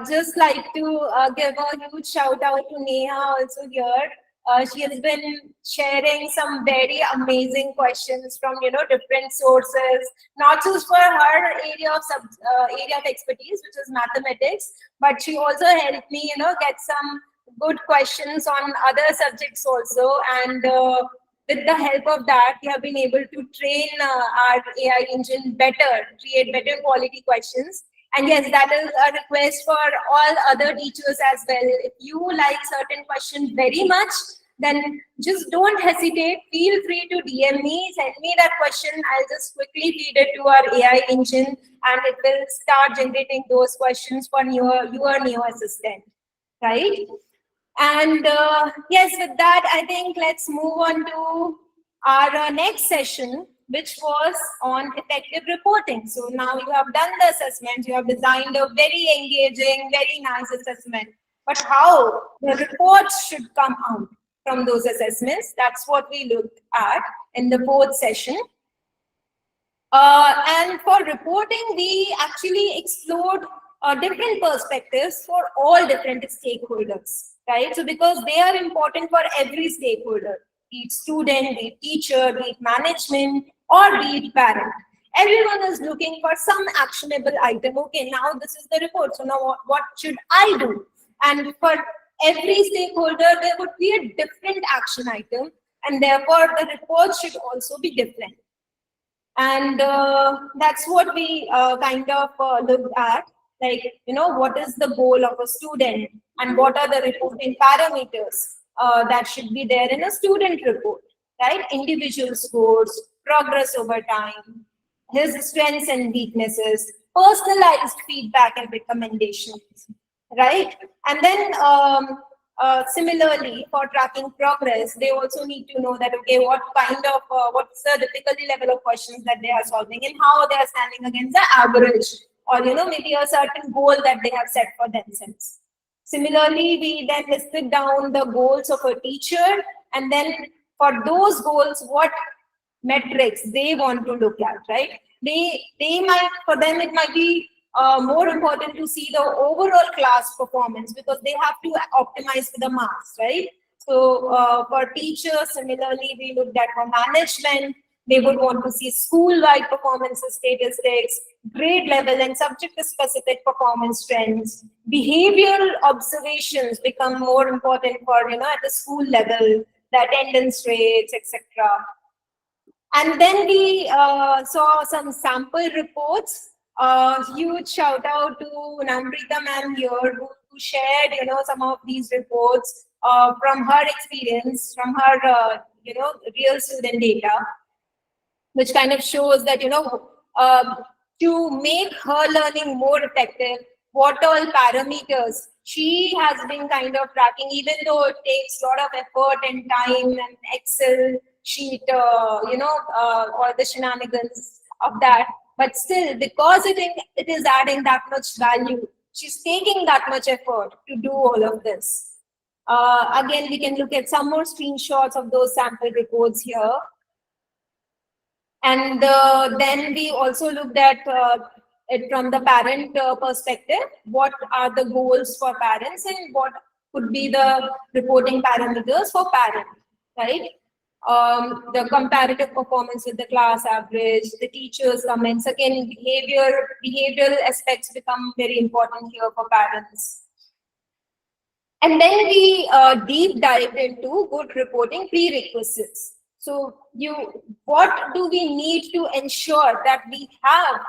Just like to give a huge shout out to Neha also here. She has been sharing some very amazing questions from different sources, not just for her area of expertise, which is mathematics, but she also helped me get some good questions on other subjects also, and with the help of that, we have been able to train our AI engine better, create better quality questions. And yes, that is a request for all other teachers as well. If you like certain question very much, then just don't hesitate. Feel free to DM me, send me that question. I'll just quickly feed it to our AI engine, and it will start generating those questions for your new assistant, right? And yes, with that, I think let's move on to our next session, which was on effective reporting. So now you have done the assessment, you have designed a very engaging, very nice assessment. But how the reports should come out from those assessments, that's what we looked at in the fourth session. And for reporting, we actually explored different perspectives for all different stakeholders, right? So because they are important for every stakeholder, be it student, be it teacher, be it management, or be it parent. Everyone is looking for some actionable item. Okay, now this is the report. So now what should I do? And for every stakeholder, there would be a different action item, and therefore the report should also be different. And that's what we kind of looked at, like what is the goal of a student and what are the reporting parameters that should be there in a student report, right? Individual scores, progress over time, his strengths and weaknesses, personalized feedback and recommendations, right? And then Similarly, for tracking progress, they also need to know that, okay, what kind of, what's the difficulty level of questions that they are solving and how they are standing against the average, or, maybe a certain goal that they have set for themselves. Similarly, we then listed down the goals of a teacher, and then for those goals, what metrics they want to look at, right? They might, for them, it might be more important to see the overall class performance because they have to optimize for the marks, right? So for teachers, similarly, we looked at for management, they would want to see school-wide performance statistics, grade level and subject-specific performance trends. Behavioral observations become more important for, at the school level, the attendance rates, etc. And then we saw some sample reports. Huge shout out to Namrita ma'am here who shared, some of these reports from her experience, from her, real student data, which kind of shows that, to make her learning more effective, what all parameters she has been kind of tracking, even though it takes a lot of effort and time and Excel sheet, or the shenanigans of that. But still, because it is adding that much value, she's taking that much effort to do all of this. Again, we can look at some more screenshots of those sample reports here. And then we also looked at it from the parent perspective. What are the goals for parents and what could be the reporting parameters for parents, right? The comparative performance with the class average, the teachers' comments. Again, behavioral aspects become very important here for parents. And then we deep dived into good reporting prerequisites. So what do we need to ensure that we have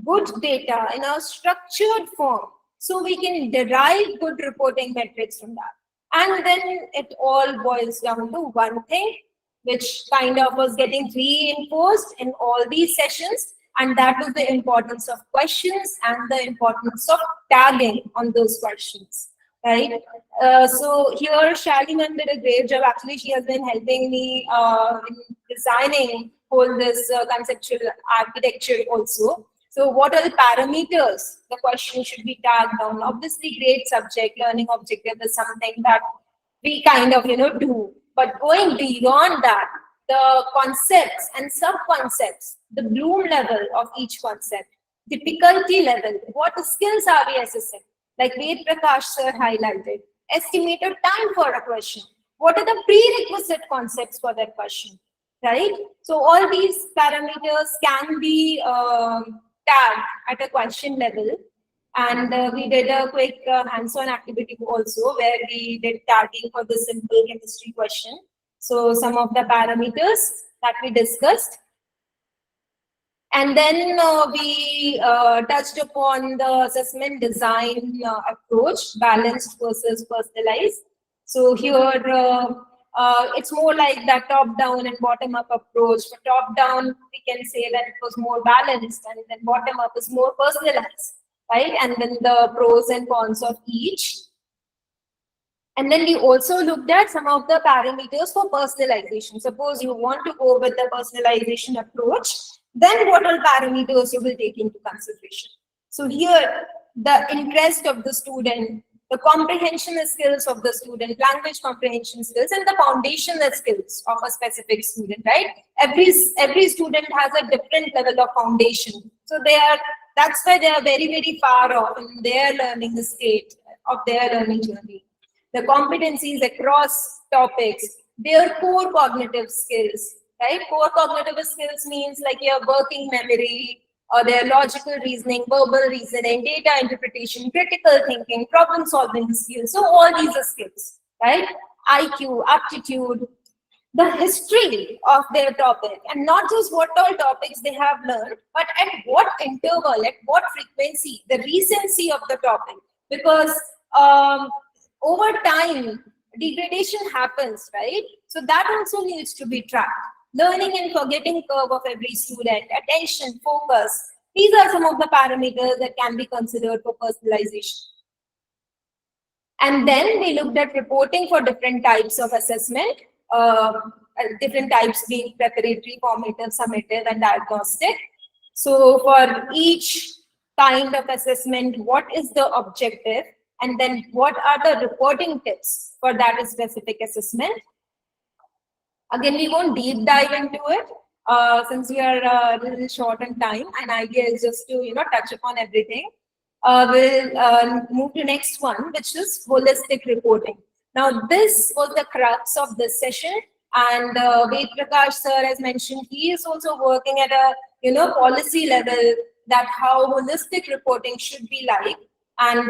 good data in a structured form so we can derive good reporting metrics from that? And then it all boils down to one thing, which kind of was getting reinforced in all these sessions, and that was the importance of questions and the importance of tagging on those questions. Right. So here, Shaliman did a great job. Actually, she has been helping me in designing all this conceptual architecture also. So what are the parameters the question should be tagged on? Obviously, great subject, learning objective is something that we kind of, do. But going beyond that, the concepts and sub-concepts, the bloom level of each concept, difficulty level, what skills are we assessing? Like Ved Prakash sir highlighted, estimated time for a question. What are the prerequisite concepts for that question, right? So all these parameters can be tagged at a question level. And we did a quick hands-on activity also where we did tagging for the simple chemistry question. So some of the parameters that we discussed. And then we touched upon the assessment design approach, balanced versus personalized. So here, it's more like that top-down and bottom-up approach. For top-down, we can say that it was more balanced, and then bottom-up is more personalized, right? And then the pros and cons of each. And then we also looked at some of the parameters for personalization. Suppose you want to go with the personalization approach, then what all parameters you will take into consideration. So here, the interest of the student, the comprehension skills of the student, language comprehension skills, and the foundational skills of a specific student, right? Every student has a different level of foundation. So that's why they are very, very far off in their learning state of their learning journey. The competencies across topics, their core cognitive skills, right? Core cognitive skills means like your working memory, or their logical reasoning, verbal reasoning, data interpretation, critical thinking, problem solving skills. So all these are skills, right? IQ, aptitude, the history of their topic, and not just what all topics they have learned, but at what interval, at what frequency, the recency of the topic. Because over time, degradation happens, right? So that also needs to be tracked. Learning and forgetting curve of every student, attention, focus. These are some of the parameters that can be considered for personalization. And then we looked at reporting for different types of assessment, different types being preparatory, formative, summative, and diagnostic. So for each kind of assessment, what is the objective? And then what are the reporting tips for that specific assessment? Again, we won't deep dive into it since we are a little short on time, and idea is just to touch upon everything. We'll move to next one, which is holistic reporting. Now, this was the crux of this session, and Ved Prakash sir has mentioned he is also working at a policy level that how holistic reporting should be like. And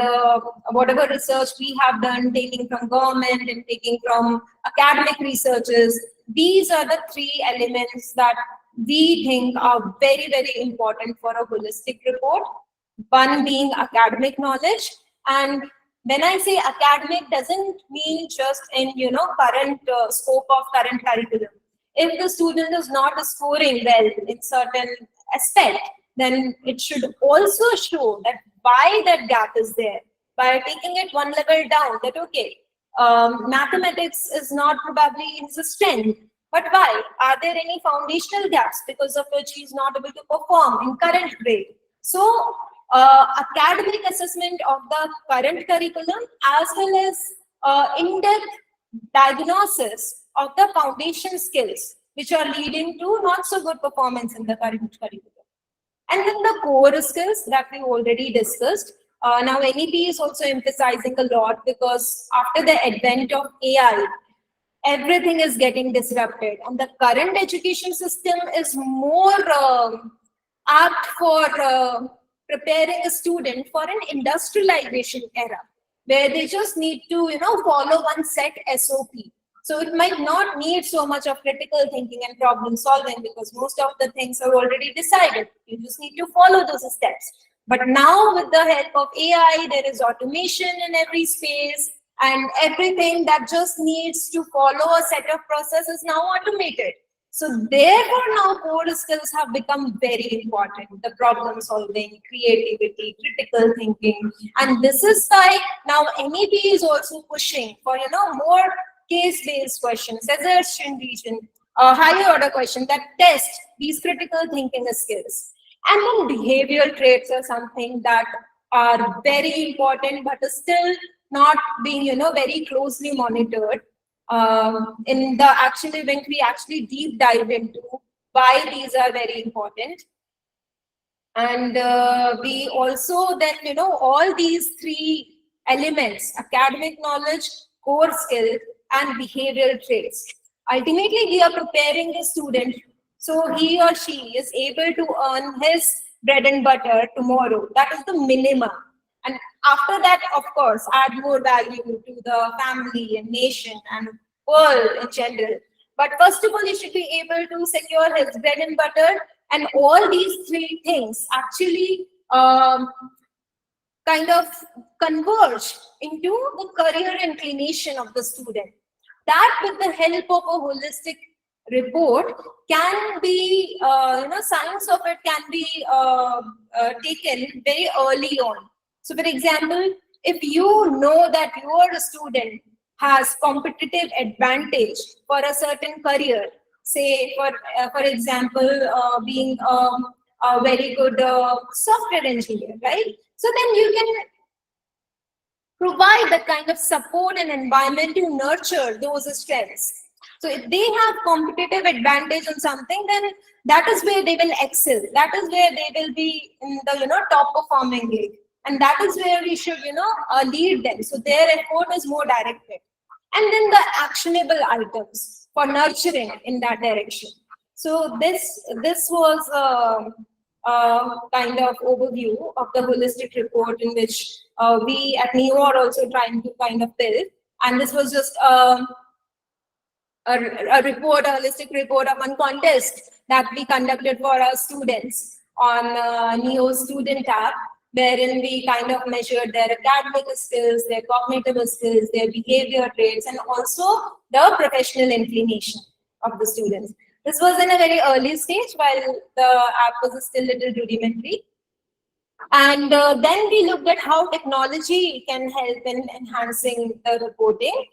whatever research we have done, taking from government and taking from academic researchers, these are the three elements that we think are very, very important for a holistic report. One being academic knowledge. And when I say academic, doesn't mean just in current scope of current curriculum. If the student is not scoring well in certain aspect, then it should also show that why that gap is there, by taking it one level down, that okay, mathematics is not probably his strength, but why? Are there any foundational gaps because of which he is not able to perform in current grade? So academic assessment of the current curriculum as well as in-depth diagnosis of the foundation skills which are leading to not so good performance in the current curriculum. And then the core skills that we already discussed. Now NEP is also emphasizing a lot because after the advent of AI, everything is getting disrupted, and the current education system is more apt for preparing a student for an industrialization era, where they just need to follow one set SOP. So it might not need so much of critical thinking and problem solving because most of the things are already decided. You just need to follow those steps. But now with the help of AI, there is automation in every space, and everything that just needs to follow a set of processes is now automated. So therefore now core skills have become very important. The problem solving, creativity, critical thinking. And this is why now NEP is also pushing for more case-based questions, assertion region, higher order questions that test these critical thinking skills. And then behavioral traits are something that are very important, but is still not being very closely monitored. In the when we actually deep dive into why these are very important. And we also then all these three elements: academic knowledge, core skill, and behavioral traits. Ultimately, we are preparing the student so he or she is able to earn his bread and butter tomorrow. That is the minimum. And after that, of course, add more value to the family and nation and world in general. But first of all, you should be able to secure his bread and butter, and all these three things actually kind of converge into the career inclination of the student. That, with the help of a holistic report, can be, signs of it can be taken very early on. So, for example, if you know that your student has competitive advantage for a certain career, say for example, being a very good software engineer, right? So then you can provide that kind of support and environment to nurture those strengths. So if they have competitive advantage on something, then that is where they will excel. That is where they will be in the top performing league, and that is where we should lead them. So their effort is more directed, and then the actionable items for nurturing in that direction. So this was kind of overview of the holistic report in which we at NEO are also trying to kind of build. And this was just a report, a holistic report of one contest that we conducted for our students on NEO Student app, wherein we kind of measured their academic skills, their cognitive skills, their behavior traits, and also the professional inclination of the students. This was in a very early stage while the app was still a little rudimentary. And then we looked at how technology can help in enhancing the reporting.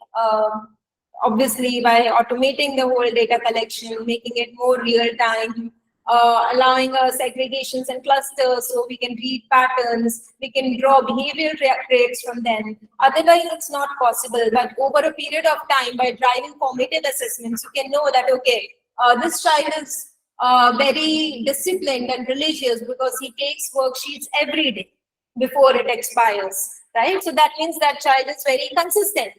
Obviously, by automating the whole data collection, making it more real time, allowing us segregations and clusters so we can read patterns, we can draw behavioral traits from them. Otherwise, it's not possible. But over a period of time, by driving formative assessments, you can know that, okay, this child is very disciplined and religious because he takes worksheets every day before it expires, right? So that means that child is very consistent.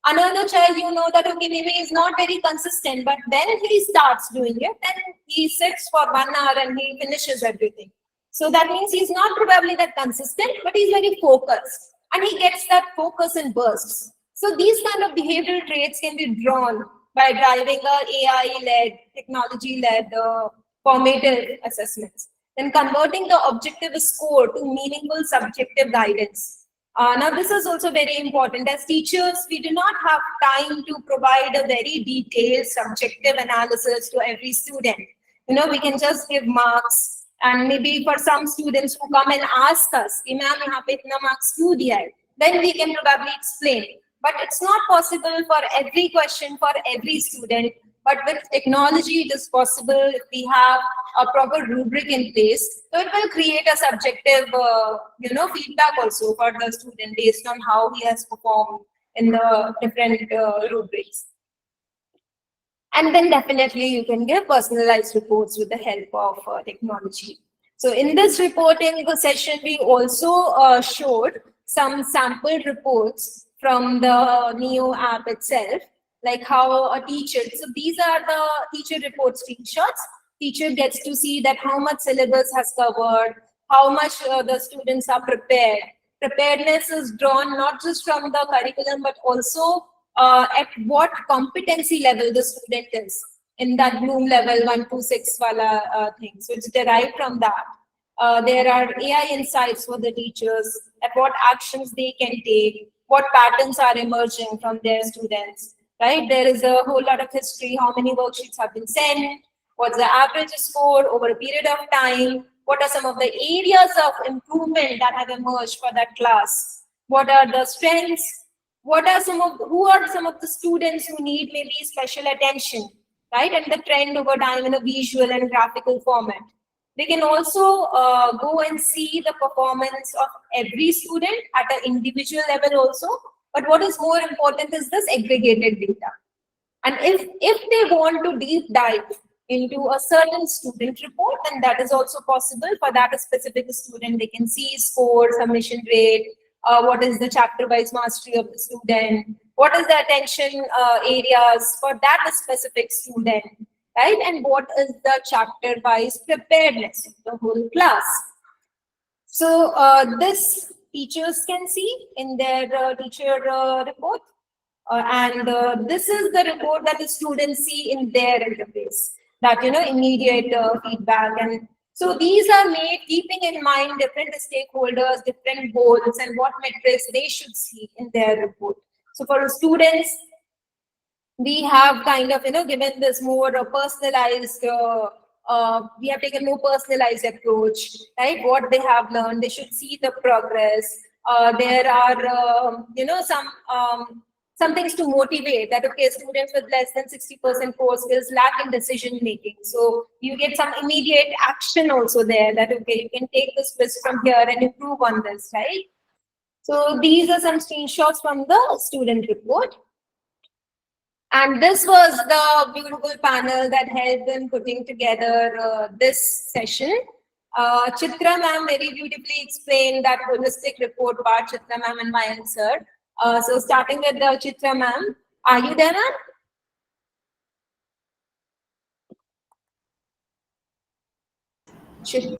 Another child, you know that, okay, maybe he's not very consistent, but then he starts doing it, then he sits for 1 hour and he finishes everything. So that means he's not probably that consistent, but he's very focused and he gets that focus in bursts. So these kind of behavioral traits can be drawn by driving a AI-led, technology-led formative assessments. Then converting the objective score to meaningful subjective guidance. Now, this is also very important. As teachers, we do not have time to provide a very detailed subjective analysis to every student. You know, we can just give marks, and maybe for some students who come and ask us, "Ma'am, यहाँ पे इतना marks क्यों दिया है?" Then we can probably explain. But it's not possible for every question for every student. But with technology, it is possible if we have a proper rubric in place. So it will create a subjective, feedback also for the student based on how he has performed in the different rubrics. And then definitely you can give personalized reports with the help of technology. So in this reporting session, we also showed some sample reports from the NEO app itself, like how a teacher, so these are the teacher report screenshots. Teacher gets to see that how much syllabus has covered, how much the students are prepared. Preparedness is drawn not just from the curriculum, but also at what competency level the student is in that Bloom level 1 to 6 wala thing. So it's derived from that. There are AI insights for the teachers at what actions they can take, what patterns are emerging from their students, right? There is a whole lot of history, how many worksheets have been sent, what's the average score over a period of time, what are some of the areas of improvement that have emerged for that class, what are the strengths, who are some of the students who need maybe special attention, right? And the trend over time in a visual and graphical format. They can also go and see the performance of every student at an individual level also. But what is more important is this aggregated data. And if they want to deep dive into a certain student report, then that is also possible. For that specific student, they can see score, submission rate, what is the chapter-wise mastery of the student, what is the attention areas for that specific student, right? And what is the chapter-wise preparedness of the whole class. So this teachers can see in their teacher report. This is the report that the students see in their interface, that, immediate feedback. And so these are made keeping in mind different stakeholders, different goals, and what metrics they should see in their report. So for students, we have kind of, given this more personalized, we have taken more personalized approach, right? What they have learned, they should see the progress. There are, some things to motivate that, okay, students with less than 60% core skills lack in decision making. So you get some immediate action also there that, okay, you can take this twist from here and improve on this, right? So these are some screenshots from the student report. And this was the beautiful panel that helped in putting together this session. Chitra ma'am very beautifully explained that holistic report part, Chitra ma'am and Mayan sir. So starting with the Chitra ma'am, are you there, ma'am? Chitra,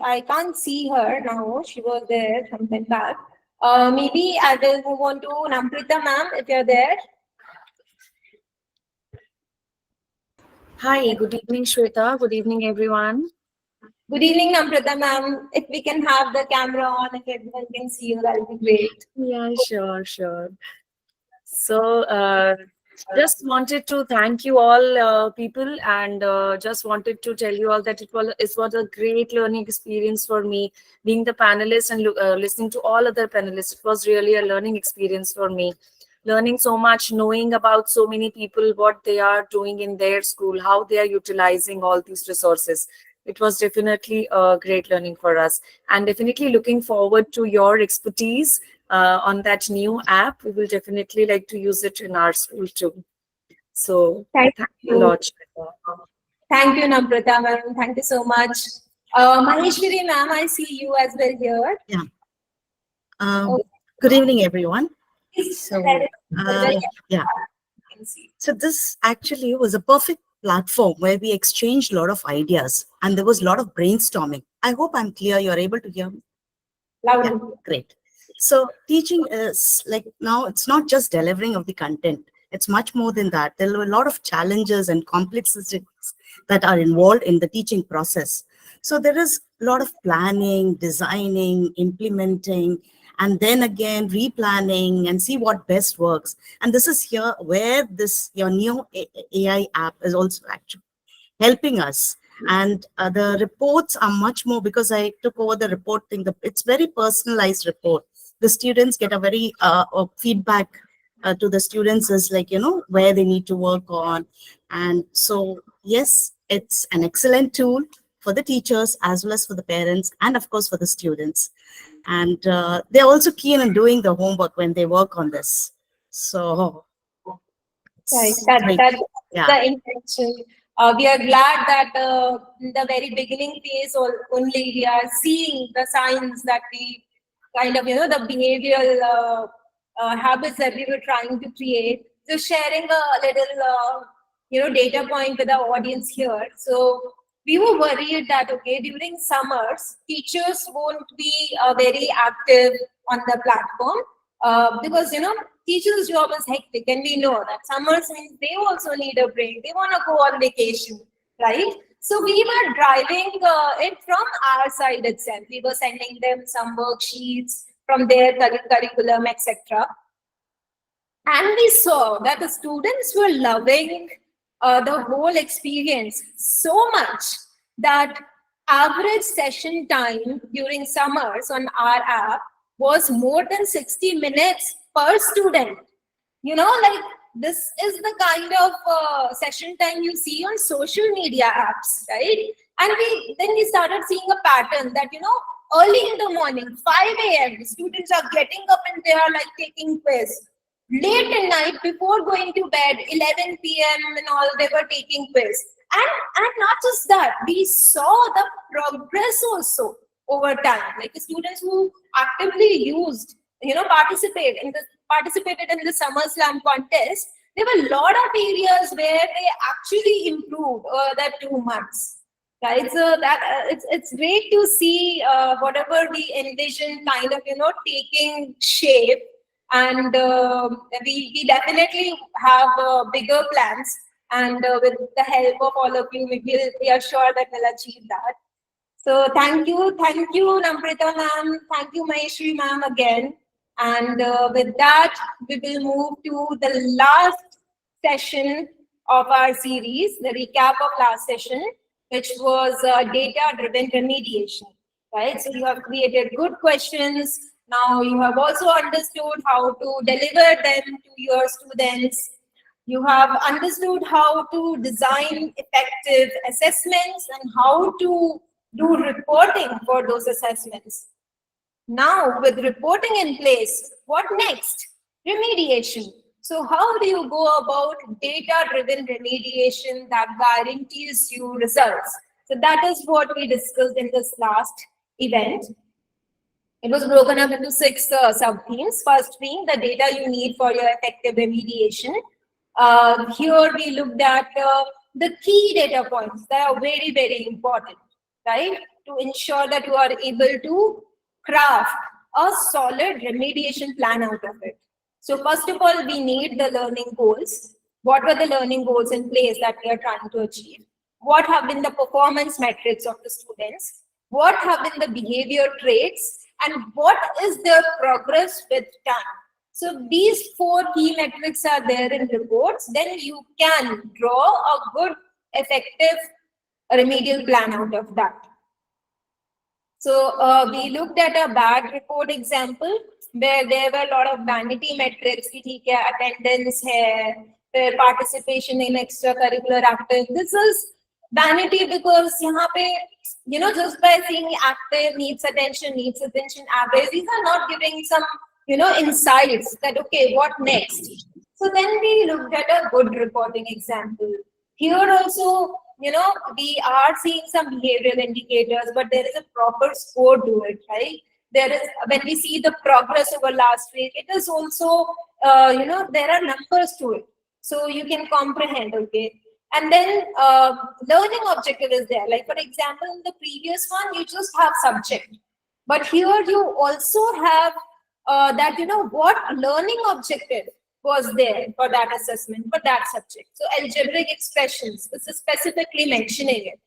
I can't see her now. She was there sometime back. Maybe I will move on to Namrita ma'am if you're there. Hi, good evening, Shweta. Good evening, everyone. Good evening, Namrita ma'am. If we can have the camera on, if everyone can see you, that would be great. Yeah, sure. So, Just wanted to thank you all people, and just wanted to tell you all that it was a great learning experience for me, being the panelist and listening to all other panelists. It was really a learning experience for me, learning so much, knowing about so many people, what they are doing in their school, how they are utilizing all these resources. It was definitely a great learning for us, and definitely looking forward to your expertise on that new app. We will definitely like to use it in our school too. So Thank thank you a you. lot, Shweta. Thank you, Namrata ma'am. Thank you so much. Maheshwari ma'am, I see you as well here. Yeah. Um, Oh, Good evening, everyone. please So, tell us whether yeah. you can see. So this actually was a perfect platform where we exchanged a lot of ideas and there was a lot of brainstorming. I hope I'm clear. You're able to hear me. Yeah, Loudly. great. So teaching is like now it's not just delivering of the content. It's much more than that. There are a lot of challenges and complexities that are involved in the teaching process. So there is a lot of planning, designing, implementing, and then again replanning and see what best works. And this is here where this your new AI app is also actually helping us. And the reports are much more because I took over the report thing. It's very personalized report. The students get a very feedback to the students is like, where they need to work on. And so, yes, it's an excellent tool for the teachers as well as for the parents and of course for the students. And they're also keen on doing the homework when they work on this. So Right. it's That great. that's Yeah. the intention. We are glad that in the very beginning phase only we are seeing the signs that we kind of the behavioral habits that we were trying to create. So sharing a little data point with the audience here. So we were worried that okay, during summers teachers won't be very active on the platform because teachers' job is hectic, and we know that summers means they also need a break. They want to go on vacation, right? So we were driving it from our side itself. We were sending them some worksheets from their curriculum, etc. And we saw that the students were loving the whole experience so much that average session time during summers on our app was more than 60 minutes per student. Like this is the kind of session time you see on social media apps, right? And we started seeing a pattern that early in the morning, 5 a.m., students are getting up and they are like taking quiz. Late at night, before going to bed, 11 p.m. and all, they were taking quiz. And not just that, we saw the progress also over time. Like the students who actively participated in the Summer Slam contest, there were a lot of areas where they actually improved over that 2 months. Right, so that it's great to see whatever we envision kind of taking shape, and we definitely have bigger plans, and with the help of all of you, we are sure that we'll achieve that. So thank you, Namrita ma'am, thank you Maheshwari ma'am again. And with that, we will move to the last session of our series, the recap of last session, which was data-driven remediation, right? So you have created good questions. Now you have also understood how to deliver them to your students. You have understood how to design effective assessments and how to do reporting for those assessments. Now, with reporting in place, what next? Remediation. So how do you go about data-driven remediation that guarantees you results? So that is what we discussed in this last event. It was broken up into 6 sub-themes. First being the data you need for your effective remediation. Here we looked at the key data points that are very, very important, right? To ensure that you are able to craft a solid remediation plan out of it. So first of all, we need the learning goals. What were the learning goals in place that we are trying to achieve? What have been the performance metrics of the students? What have been the behavior traits? And what is their progress with time? So these 4 key metrics are there in reports. Then you can draw a good, effective remedial plan out of that. So we looked at a bad report example where there were a lot of vanity metrics, ki theek hai, attendance hai, participation in extracurricular active. This is vanity because yahan pe, just by seeing active, needs attention, average, these are not giving some, insights that, okay, what next? So then we looked at a good reporting example. Here also, we are seeing some behavioral indicators, but there is a proper score to it, right? There is, when we see the progress over last week, it is also, there are numbers to it. So you can comprehend, okay? And then learning objective is there. Like, for example, in the previous one, you just have subject. But here you also have that, what learning objective was there for that assessment, for that subject. So algebraic expressions, this is specifically mentioning it.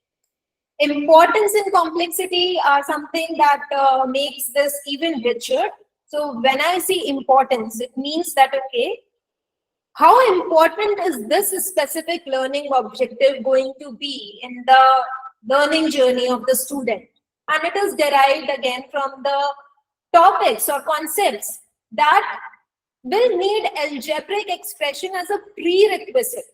Importance and complexity are something that makes this even richer. So when I see importance, it means that, okay, how important is this specific learning objective going to be in the learning journey of the student? And it is derived again from the topics or concepts that will need algebraic expression as a prerequisite,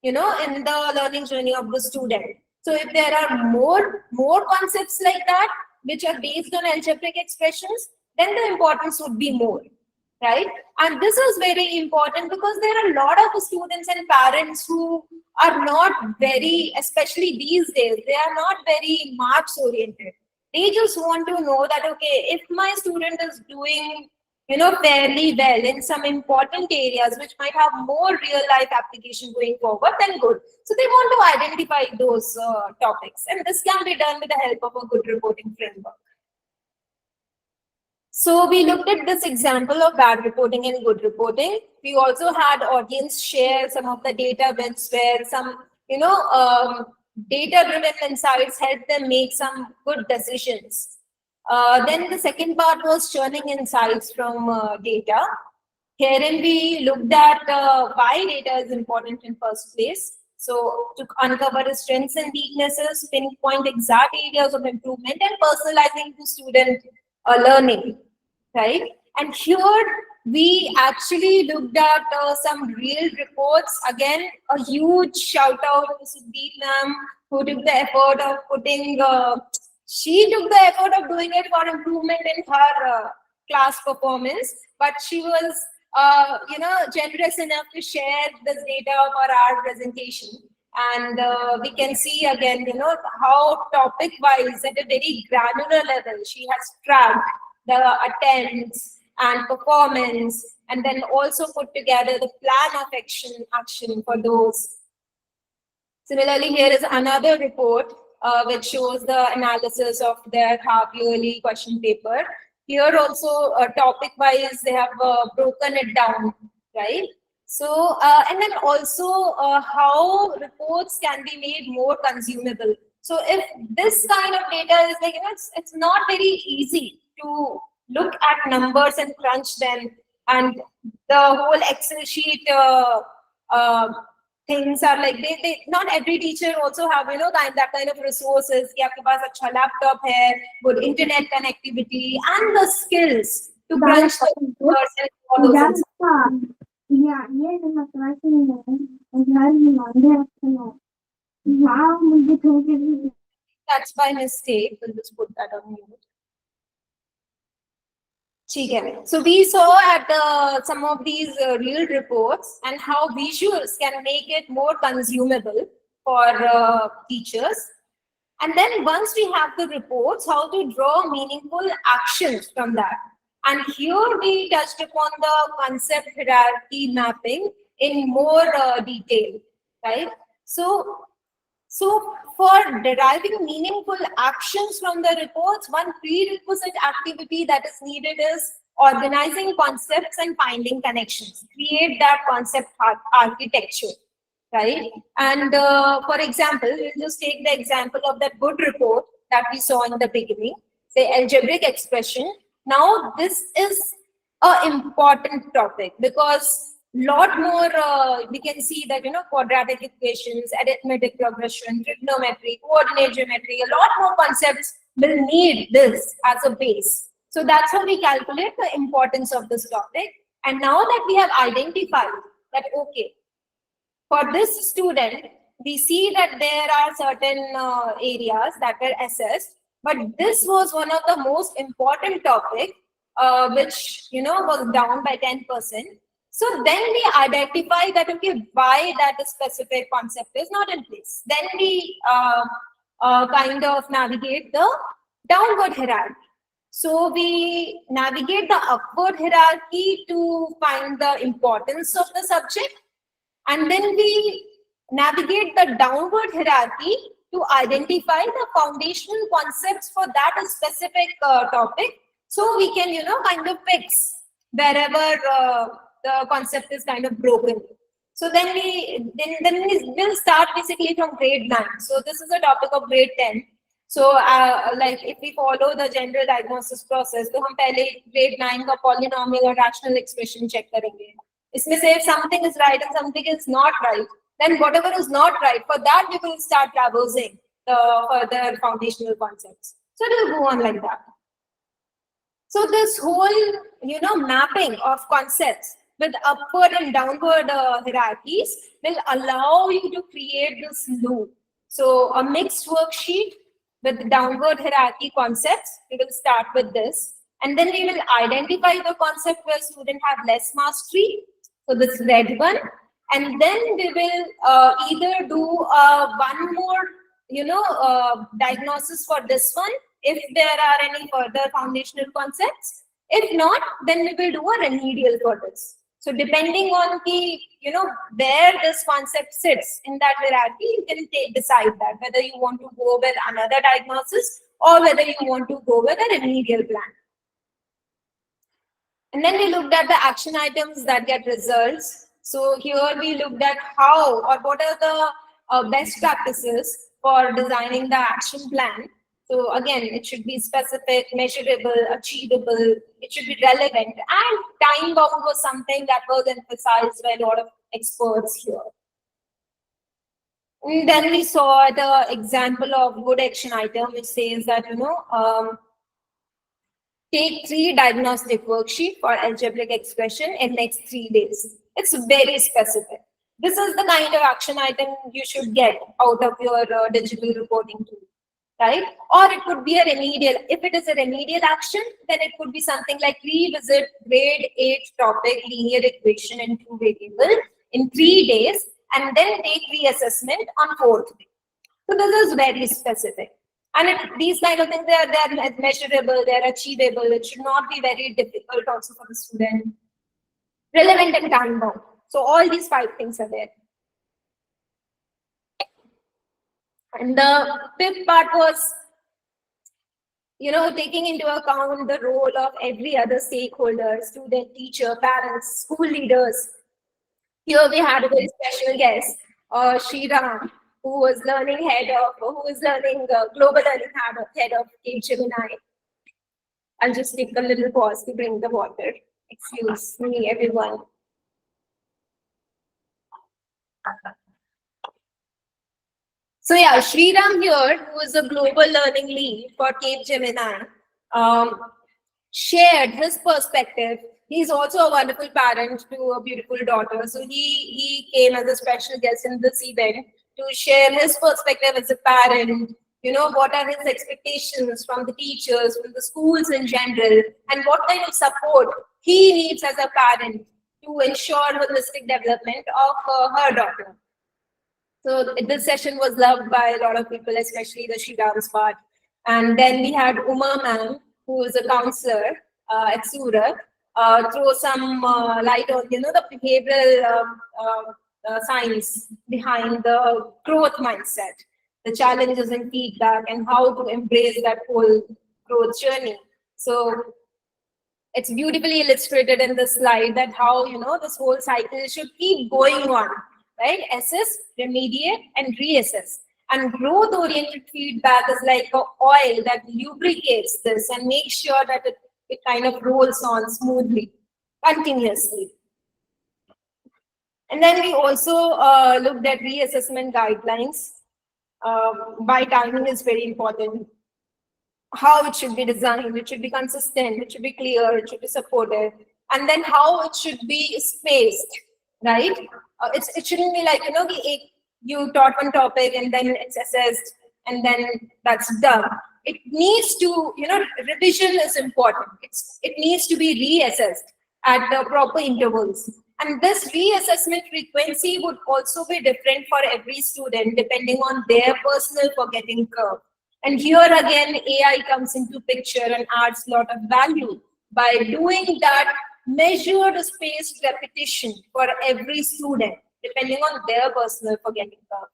in the learning journey of the student. So if there are more concepts like that, which are based on algebraic expressions, then the importance would be more, right? And this is very important because there are a lot of students and parents who are not very, especially these days, they are not very marks oriented. They just want to know that, okay, if my student is doing, fairly well in some important areas which might have more real life application going forward, then good. So they want to identify those topics, and this can be done with the help of a good reporting framework. So we looked at this example of bad reporting and good reporting. We also had audience share some of the data bits where some, data-driven insights help them make some good decisions. Then the second part was churning insights from data. Herein we looked at why data is important in first place. So to uncover the strengths and weaknesses, pinpoint exact areas of improvement, and personalizing to student learning, right? And here we actually looked at some real reports. Again, a huge shout out to Sudeep ma'am, who took the effort of putting, she took the effort of doing it for improvement in her class performance, but she was, generous enough to share this data for our presentation. And we can see again, how topic-wise at a very granular level, she has tracked the attempts and performance, and then also put together the plan of action for those. Similarly, here is another report which shows the analysis of their half-yearly question paper. Here also, topic-wise, they have broken it down, right? So, and then also how reports can be made more consumable. So if this kind of data is like, it's not very easy to look at numbers and crunch them, and the whole Excel sheet things are like, they not every teacher also have, that kind of resources, ki aapke paas acha laptop hai, good internet connectivity, and the skills to crunch the numbers and all those things. That's by mistake. We'll just put that on mute. So we saw at some of these real reports and how visuals can make it more consumable for teachers. And then once we have the reports, how to draw meaningful actions from that. And here we touched upon the concept hierarchy mapping in more detail, right? So for deriving meaningful actions from the reports, one prerequisite activity that is needed is organizing concepts and finding connections. Create that concept architecture, right? And for example, we'll just take the example of that good report that we saw in the beginning, say algebraic expression. Now this is a important topic, because lot more we can see that, you know, quadratic equations, arithmetic progression, trigonometry, coordinate geometry, a lot more concepts will need this as a base. So that's how we calculate the importance of this topic. And now that we have identified that, okay, for this student, we see that there are certain areas that were assessed, but this was one of the most important topic, which, you know, was down by 10%. So then we identify that, okay, why that specific concept is not in place. Then we kind of navigate the downward hierarchy. So we navigate the upward hierarchy to find the importance of the subject, and then we navigate the downward hierarchy to identify the foundational concepts for that specific topic, so we can, you know, kind of fix wherever the concept is kind of broken. So then we will start basically from grade 9. So this is a topic of grade 10. So like if we follow the general diagnosis process, तो हम पहले grade 9 का polynomial और rational expression check करेंगे. इसमें से if something is right and something is not right, then whatever is not right, for that we will start traversing the further foundational concepts. So it will go on like that. So this whole, you know, mapping of concepts with upward and downward hierarchies will allow you to create this loop. So a mixed worksheet with downward hierarchy concepts, we will start with this. And then we will identify the concept where students have less mastery. So this red one. And then we will either do one more, you know, diagnosis for this one, if there are any further foundational concepts. If not, then we will do a remedial for this. So depending on the, you know, where this concept sits in that hierarchy, you can decide that whether you want to go with another diagnosis or whether you want to go with a remedial plan. And then we looked at the action items that get results. So here we looked at how or what are the best practices for designing the action plan. So again, it should be specific, measurable, achievable, it should be relevant, and time bound was something that was emphasized by a lot of experts here. And then we saw the example of good action item, which says that, you know, take 3 diagnostic worksheet for algebraic expression in next 3 days. It's very specific. This is the kind of action item you should get out of your digital reporting tool. Right? Or it could be a remedial. If it is a remedial action, then it could be something like revisit grade 8 topic linear equation in 2 variables in 3 days, and then take reassessment on 4th day. So this is very specific. And these kind of things, they're measurable, they're achievable. It should not be very difficult also for the student. Relevant and time bound. So all these 5 things are there. And the 5th part was, you know, taking into account the role of every other stakeholder, student, teacher, parents, school leaders. Here we had a very special guest, Sriram, who was global learning head of Capgemini. I'll just take a little pause to bring the water. Excuse me, everyone. So yeah, Sriram here, who is a global learning lead for Capgemini, shared his perspective. He's also a wonderful parent to a beautiful daughter. So he came as a special guest in this event to share his perspective as a parent. You know, what are his expectations from the teachers, from the schools in general, and what kind of support he needs as a parent to ensure holistic development of her daughter. So this session was loved by a lot of people, especially the Sriram's part. And then we had Uma ma'am, who is a counselor at Surat, throw some light on, you know, the behavioral science behind the growth mindset, the challenges and feedback, and how to embrace that whole growth journey. So it's beautifully illustrated in the slide that how, you know, this whole cycle should keep going on. Right? Assess, remediate, and reassess. And growth-oriented feedback is like an oil that lubricates this and makes sure that it kind of rolls on smoothly. continuously. And then we also looked at reassessment guidelines. Why timing is very important. How it should be designed, it should be consistent, it should be clear, it should be supported, and then how it should be spaced, right? It shouldn't be like, you taught one topic and then it's assessed and then that's done. It needs to, revision is important. It needs to be reassessed at the proper intervals. And this reassessment frequency would also be different for every student depending on their personal forgetting curve. And here again, AI comes into picture and adds a lot of value by doing that measured spaced repetition for every student, depending on their personal forgetting curve.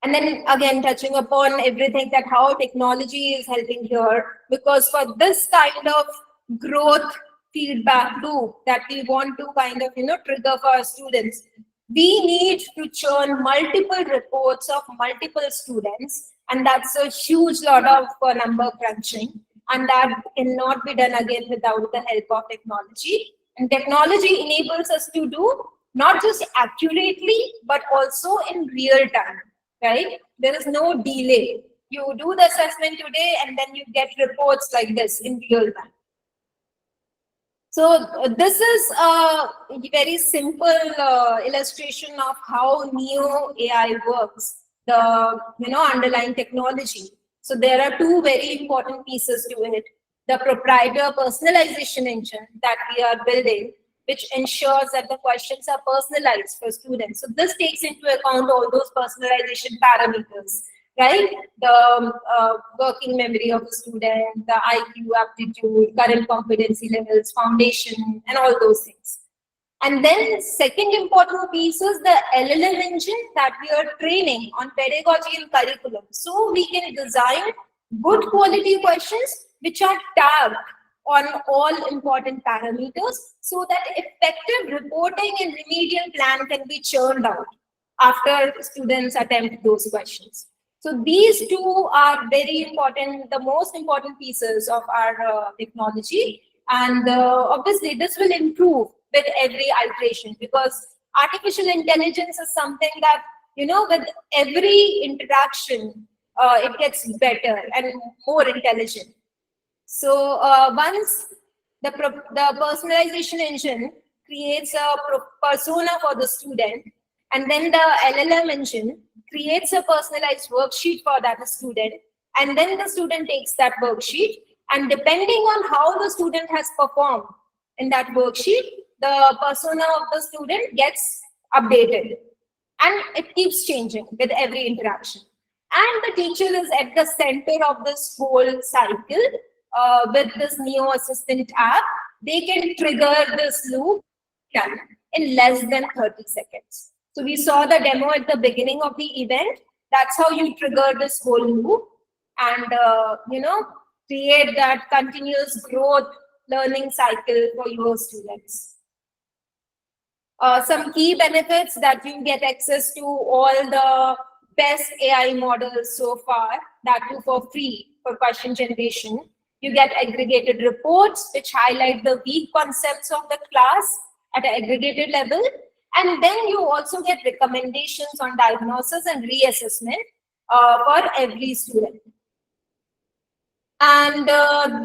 And then again, touching upon everything that how technology is helping here, because for this kind of growth feedback loop that we want to kind of, trigger for our students, we need to churn multiple reports of multiple students, and that's a huge lot of number crunching, and that cannot be done again without the help of technology. And technology enables us to do not just accurately, but also in real time, right? There is no delay. You do the assessment today, and then you get reports like this in real time. So this is a very simple illustration of how Neo AI works, the underlying technology. So there are two very important pieces to it. The proprietary personalization engine that we are building, which ensures that the questions are personalized for students. So this takes into account all those personalization parameters, right? The working memory of the student, the IQ, aptitude, current competency levels, foundation, and all those things. And then second important piece is the LLM engine that we are training on pedagogy and curriculum. So we can design good quality questions which are tagged on all important parameters so that effective reporting and remedial plan can be churned out after students attempt those questions. So these two are very important, the most important pieces of our technology. And obviously this will improve with every iteration, because artificial intelligence is something that, with every interaction, it gets better and more intelligent. So once the personalization engine creates a persona for the student, and then the LLM engine creates a personalized worksheet for that student, and then the student takes that worksheet, and depending on how the student has performed in that worksheet, the persona of the student gets updated, and it keeps changing with every interaction. And the teacher is at the center of this whole cycle. With this Neo Assistant app, they can trigger this loop in less than 30 seconds. So we saw the demo at the beginning of the event. That's how you trigger this whole loop and, create that continuous growth learning cycle for your students. Some key benefits that you get access to all the best AI models so far, that too for free for question generation. You get aggregated reports which highlight the weak concepts of the class at an aggregated level. And then you also get recommendations on diagnosis and reassessment for every student. And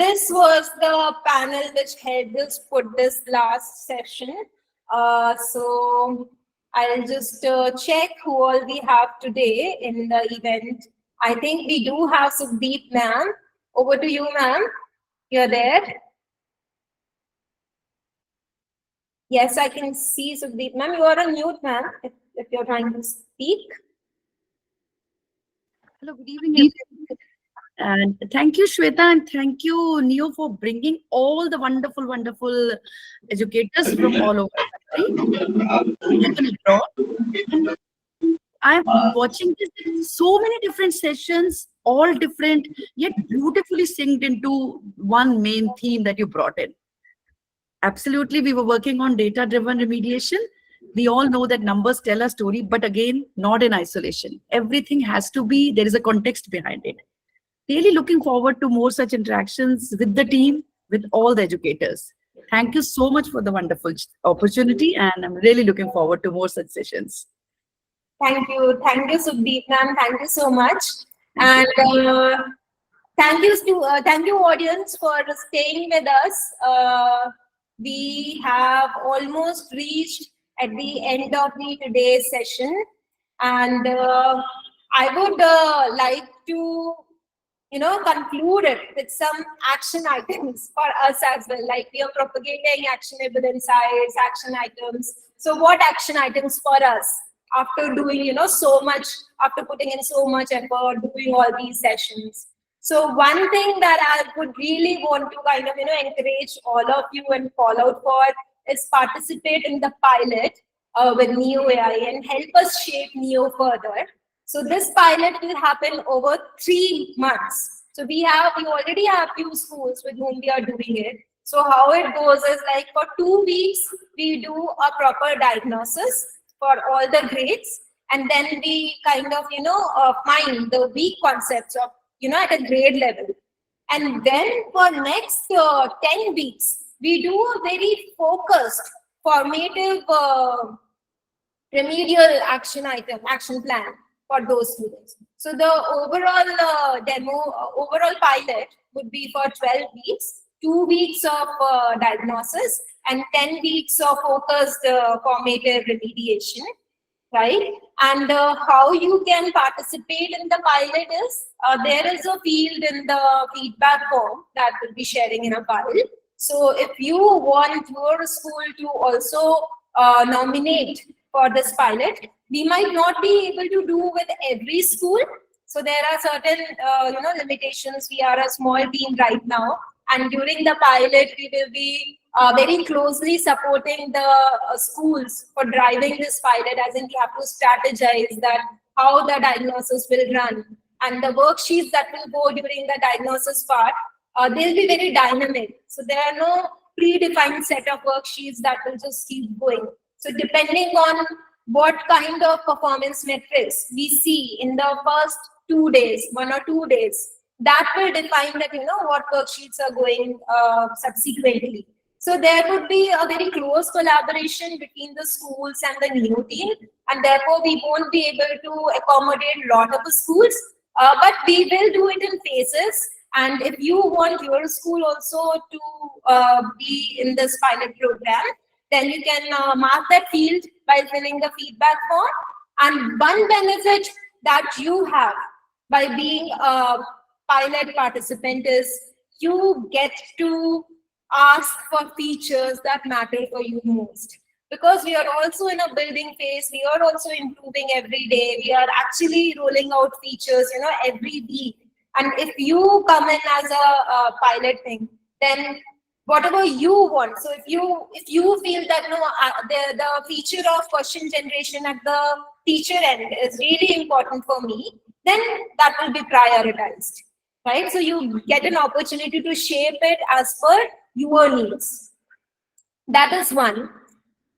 this was the panel which helped us put this last session. So I'll just check who all we have today in the event. I think we do have Sukhdeep ma'am. Over to you, ma'am. You're there. Yes, I can see Sukhdeep ma'am. You are on mute, ma'am, if you're trying to speak. Hello, good evening. And thank you, Shweta, and thank you, Neo, for bringing all the wonderful, wonderful educators from all over the country. I'm watching this, so many different sessions, all different, yet beautifully synced into one main theme that you brought in. Absolutely, we were working on data-driven remediation. We all know that numbers tell a story, but again, not in isolation. Everything has to be, there is a context behind it. Really looking forward to more such interactions with the team, with all the educators. Thank you so much for the wonderful opportunity, and I'm really looking forward to more such sessions. Thank you, Subdeep ma'am. Thank you so much, Thank and thank you audience for staying with us. We have almost reached at the end of the today's session, and I would like to conclude it with some action items for us as well. Like, we are propagating actionable insights, action items. So what action items for us after doing, so much, after putting in so much effort, doing all these sessions? So one thing that I would really want to kind of, encourage all of you and call out for is participate in the pilot with Neo AI and help us shape Neo further. So this pilot will happen over 3 months. So we already have few schools with whom we are doing it. So how it goes is, like, for 2 weeks, we do a proper diagnosis for all the grades. And then we kind of, find the weak concepts of, at a grade level. And then for next 10 weeks, we do a very focused, formative, remedial action plan for those students. So the overall overall pilot would be for 12 weeks, 2 weeks of diagnosis and 10 weeks of focused formative remediation, right? And how you can participate in the pilot is, there is a field in the feedback form that we'll be sharing in a file. So if you want your school to also nominate for this pilot, we might not be able to do with every school. So there are certain limitations. We are a small team right now, and during the pilot, we will be very closely supporting the schools for driving this pilot, as in we have to strategize that how the diagnosis will run, and the worksheets that will go during the diagnosis part, they'll be very dynamic. So there are no predefined set of worksheets that will just keep going. So depending on what kind of performance metrics we see in the first 2 days, 1 or 2 days, that will define that, what worksheets are going subsequently. So there would be a very close collaboration between the schools and the new team, and therefore we won't be able to accommodate a lot of the schools, but we will do it in phases. And if you want your school also to be in this pilot program, then you can mark that field by filling the feedback form. And one benefit that you have by being a pilot participant is you get to ask for features that matter for you most. Because we are also in a building phase, we are also improving every day. We are actually rolling out features, every week. And if you come in as a pilot thing, then whatever you want. So if you feel that the feature of question generation at the teacher end is really important for me, then that will be prioritized, right? So you get an opportunity to shape it as per your needs. That is one.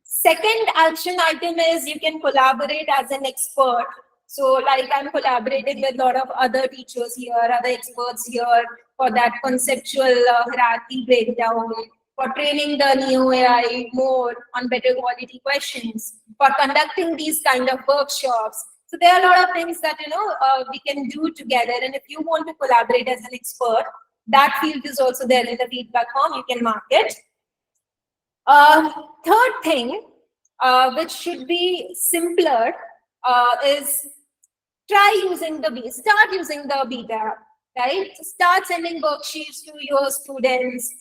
Second action item is you can collaborate as an expert. So like, I'm collaborating with a lot of other teachers here, other experts here for that conceptual hierarchy breakdown, for training the Neo AI more on better quality questions, for conducting these kind of workshops. So there are a lot of things that we can do together. And if you want to collaborate as an expert, that field is also there in the feedback form. You can mark it. Third thing, which should be simpler, is start using the beta, right? Start sending worksheets to your students.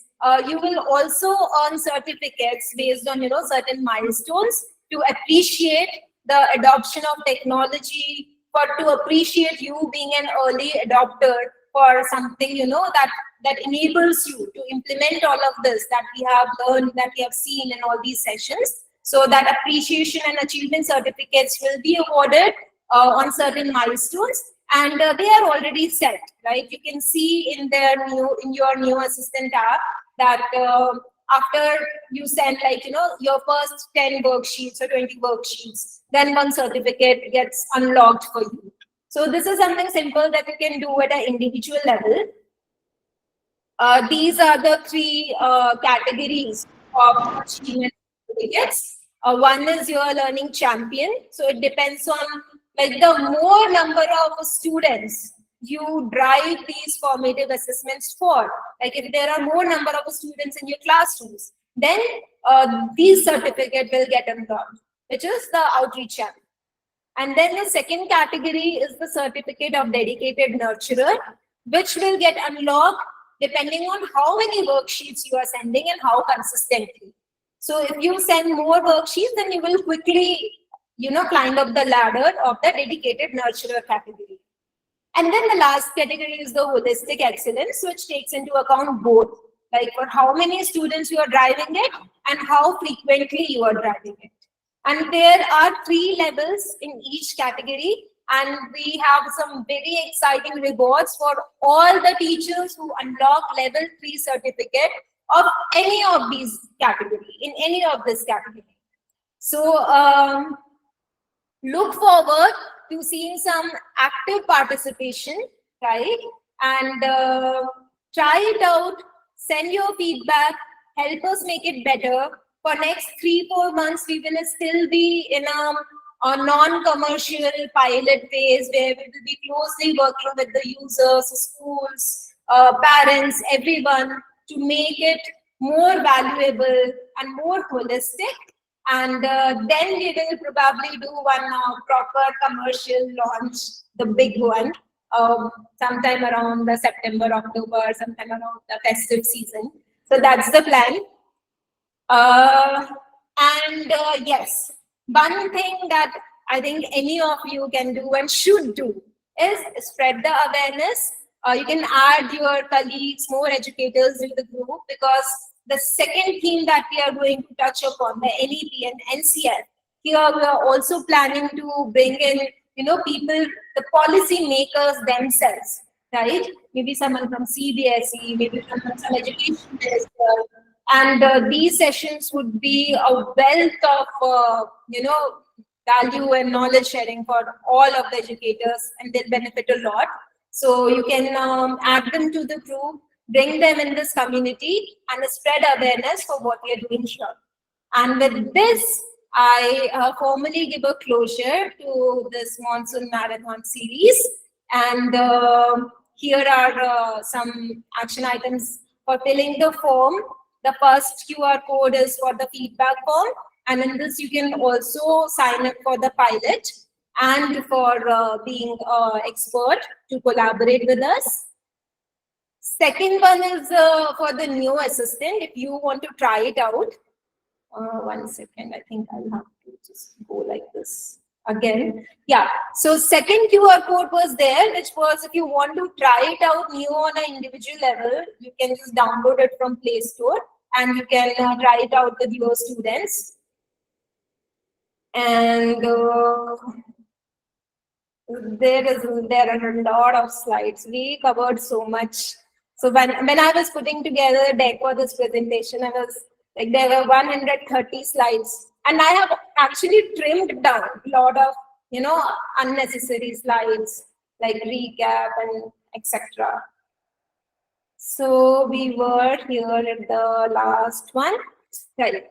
You will also earn certificates based on certain milestones to appreciate the adoption of technology, to appreciate you being an early adopter for something that enables you to implement all of this that we have learned, that we have seen in all these sessions. So that appreciation and achievement certificates will be awarded on certain milestones, and they are already set, right? You can see in your new assistant app that after you send your first 10 worksheets or 20 worksheets, then one certificate gets unlocked for you. So this is something simple that you can do at an individual level. These are the 3 categories of achievement certificates. One is your learning champion. So it depends on like the more number of students you drive these formative assessments for. Like if there are more number of students in your classrooms, then these certificate will get unlocked, which is the outreach champion. And then the second category is the certificate of dedicated nurturer, which will get unlocked depending on how many worksheets you are sending and how consistently. So if you send more worksheets, then you will quickly, climb up the ladder of the dedicated nurturer category. And then the last category is the holistic excellence, which takes into account both, like for how many students you are driving it and how frequently you are driving it. And there are 3 levels in each category, and we have some very exciting rewards for all the teachers who unlock level 3 certificate of any of these category, in any of this category. So look forward to seeing some active participation, right? And try it out, send your feedback, help us make it better. For next 3-4 months, we will still be in a non-commercial pilot phase where we will be closely working with the users, schools, parents, everyone to make it more valuable and more holistic. And then we will probably do one proper commercial launch, the big one, sometime around the September, October, sometime around the festive season. So that's the plan. Yes, one thing that I think any of you can do and should do is spread the awareness. You can add your colleagues, more educators in the group, because the second theme that we are going to touch upon, the NEP and NCL, here we are also planning to bring in, people, the policy makers themselves, right? Maybe someone from CBSE, maybe someone from some education minister. And these sessions would be a wealth of, value and knowledge sharing for all of the educators, and they'll benefit a lot. So you can add them to the group, bring them in this community, and spread awareness for what we are doing here. And with this, I formally give a closure to this Monsoon Marathon series. And here are some action items for filling the form. The first QR code is for the feedback form. And in this, you can also sign up for the pilot and for being expert to collaborate with us. Second one is for the new assistant. If you want to try it out, 1 second, I think I'll have to just go like this again. Yeah, so second QR code was there, which was if you want to try it out new on an individual level, you can just download it from Play Store and you can try it out with your students. And there are a lot of slides. We covered so much. So when I was putting together a deck for this presentation, I was like, there were 130 slides, and I have actually trimmed down a lot of unnecessary slides like recap and etc. So we were here at the last one, right?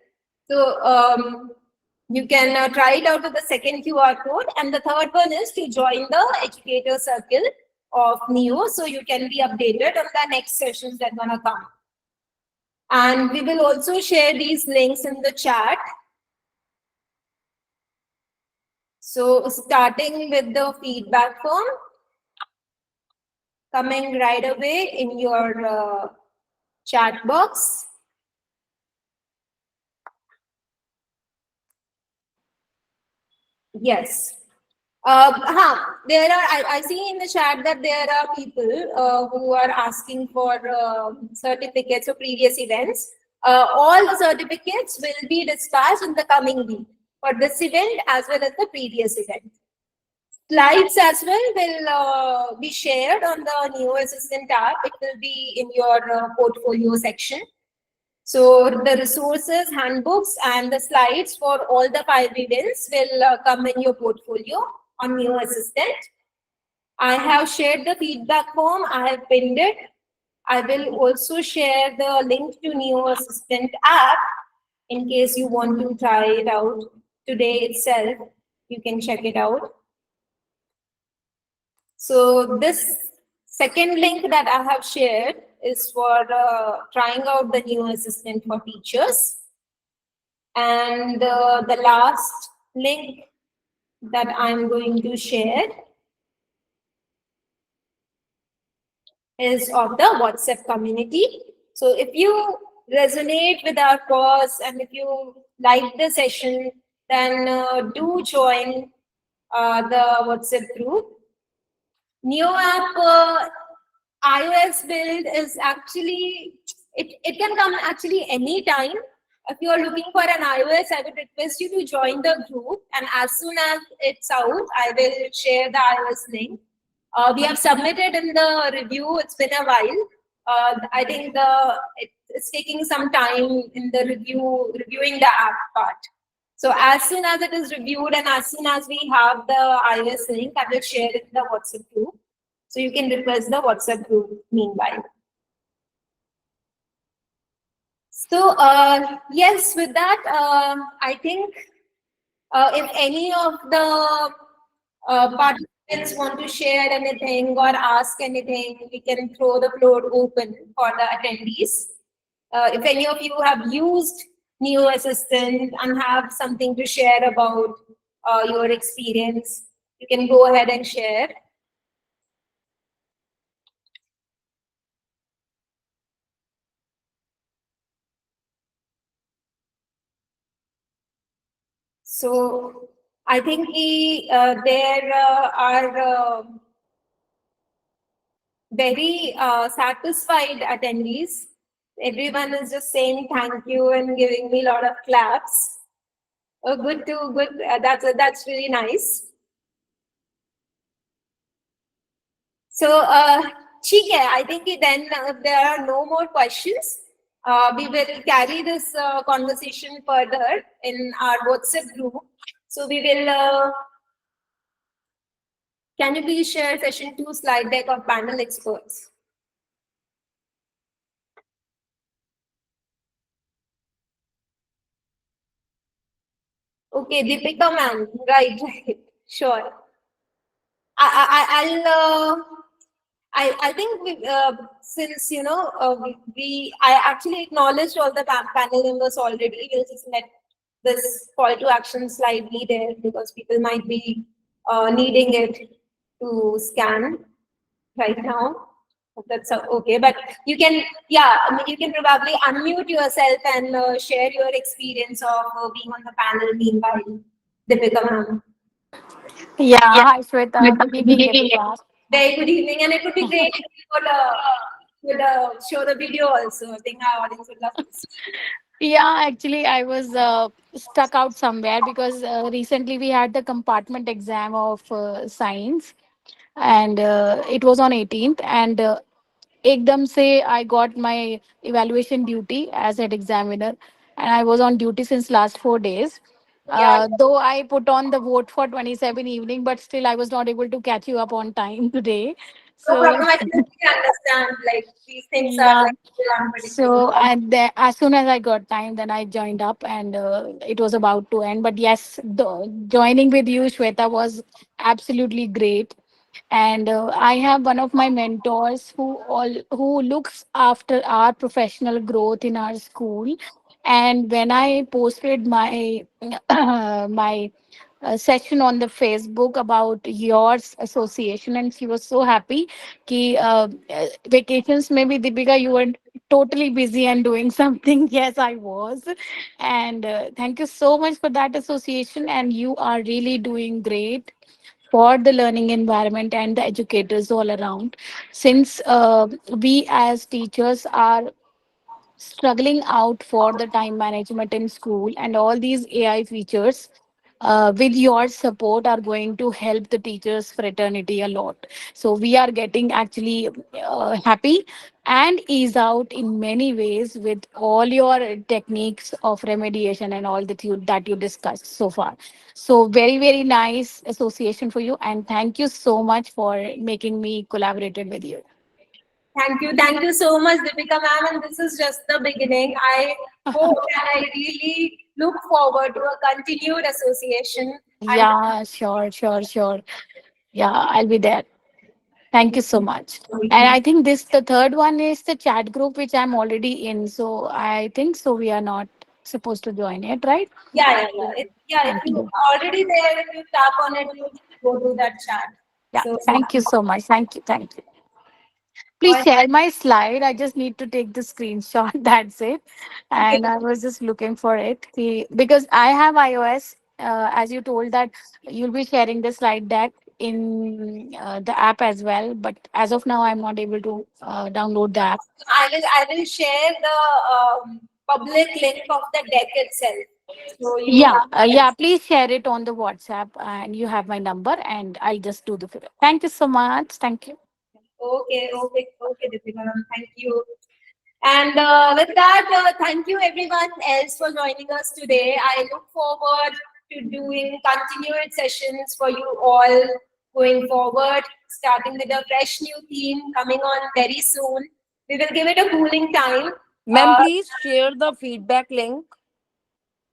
So you can try it out with the second QR code, and the third one is to join the educator circle of NEO, so you can be updated on the next sessions that are gonna come. And we will also share these links in the chat. So starting with the feedback form, coming right away in your chat box. Yes. There are, I see in the chat that there are people who are asking for certificates of previous events. All the certificates will be dispatched in the coming week for this event as well as the previous event. Slides as well will be shared on the Neo Assistant tab. It will be in your portfolio section. So the resources, handbooks, and the slides for all the 5 events will come in your portfolio on Neo Assistant. I have shared the feedback form. I have pinned it. I will also share the link to Neo Assistant app in case you want to try it out today itself. You can check it out. So this second link that I have shared is for trying out the new assistant for teachers. And the last link that I'm going to share is of the WhatsApp community. So if you resonate with our course and if you like the session, then do join the WhatsApp group. New app iOS build is actually, it can come actually anytime. If you are looking for an iOS, I would request you to join the group, and as soon as it's out, I will share the iOS link. We have submitted in the review. It's been a while. I think it's taking some time in the reviewing the app part. So as soon as it is reviewed and as soon as we have the iOS link, I will share it in the WhatsApp group. So you can request the WhatsApp group meanwhile. So yes, with that, I think if any of the participants want to share anything or ask anything, we can throw the floor open for the attendees. If any of you have used Neo Assistant and have something to share about your experience, you can go ahead and share. So I think there are very satisfied attendees. Everyone is just saying thank you and giving me a lot of claps. Oh, good to good. That's really nice. So, ठीक है. I think then if there are no more questions, we will carry this conversation further in our WhatsApp group. So we will. Can you please share session 2 slide deck of panel experts? Okay, Deepika ma'am, right, right, sure. I think since I actually acknowledged all the panel members already. We'll just let this call to action slide be there because people might be needing it to scan right now. That's okay, but you can, yeah, I mean, you can probably unmute yourself and share your experience of being on the panel meanwhile, Deepika ma'am. Yeah, Yeah. hi Shweta. Good evening, everyone. Very good evening, and it would be great if you could show the video also. I think our audience would love to see. Yeah, actually, I was stuck out somewhere because recently we had the compartment exam of science, and it was on 18th, and ekdam se I got my evaluation duty as head examiner, and I was on duty since last 4 days. Yeah, Though I put on the vote for 27 evening, but still I was not able to catch you up on time today. no So problem. I totally understand. Like these things are yeah. like very unpredictable. So as soon as I got time, then I joined up, and it was about to end. But yes, joining with you, Shweta, was absolutely great. And I have one of my mentors who looks after our professional growth in our school. And when I posted my my session on the Facebook about yours association, and she was so happy. Ki vacations, maybe Deepika, you were totally busy and doing something. Yes, I was. And thank you so much for that association. And you are really doing great for the learning environment and the educators all around. Since we as teachers are struggling out for the time management in school, and all these AI features with your support are going to help the teachers fraternity a lot. So we are getting actually happy and ease out in many ways with all your techniques of remediation and all that you discussed so far. So very, very nice association for you, and thank you so much for making me collaborated with you. Thank you so much, Deepika ma'am. And this is just the beginning. I hope and I really look forward to a continued association. And Yeah, sure, sure, sure. Yeah, I'll be there. Thank you so much. And I think the third one is the chat group which I'm already in. So I think so we are not supposed to join it, right? If Thank you you. are already there, if you tap on it, you go to that chat. Yeah, So, thank you so much. Thank you. Thank you. Please all share my slide. I just need to take the screenshot. That's it. right. And I was just looking for it. Because I have iOS, as you told that you'll be sharing the slide deck in the app as well. But as of now, I'm not able to download the app. I will share the public link of the deck itself. So you Yeah, have yeah. Please share it on the WhatsApp, and you have my number, and I'll just do the figure. Thank you so much. Thank you. okay, Deepika ma'am. Thank you. And with that, thank you everyone else for joining us today. I look forward to doing continued sessions for you all going forward, starting with a fresh new theme coming on very soon. We will give it a cooling time. Ma'am, please share the feedback link.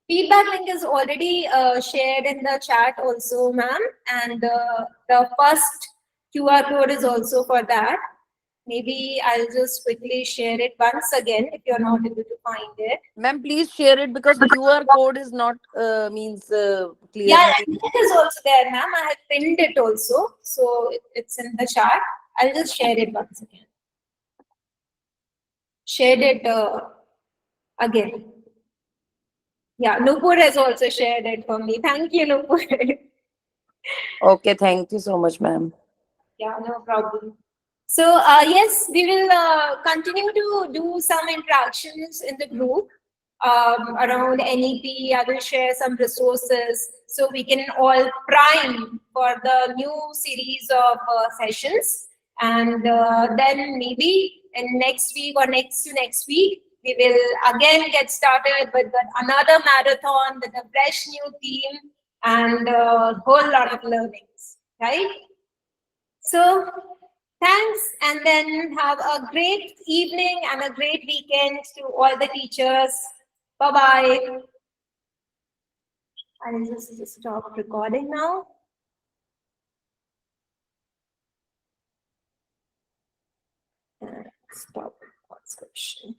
Feedback link is already shared in the chat also, ma'am. And the first QR code is also for that. Maybe I'll just quickly share it once again if you're not able to find it. Ma'am, please share it because QR code is not Yeah, clearly. it is also there, ma'am. I have pinned it also. So it's in the chat. I'll just share it once again. Shared it again. Yeah, Nupur has also shared it for me. Thank you, Nupur. Okay, thank you so much, ma'am. Yeah, no problem. So, yes, we will continue to do some interactions in the group around NEP. I will share some resources so we can all prime for the new series of sessions. And then maybe in next week or next to next week, we will again get started with another marathon with a fresh new theme and a whole lot of learnings, right? So thanks, and then have a great evening and a great weekend to all the teachers. Bye-bye. I'll just stop recording now. Stop transcription.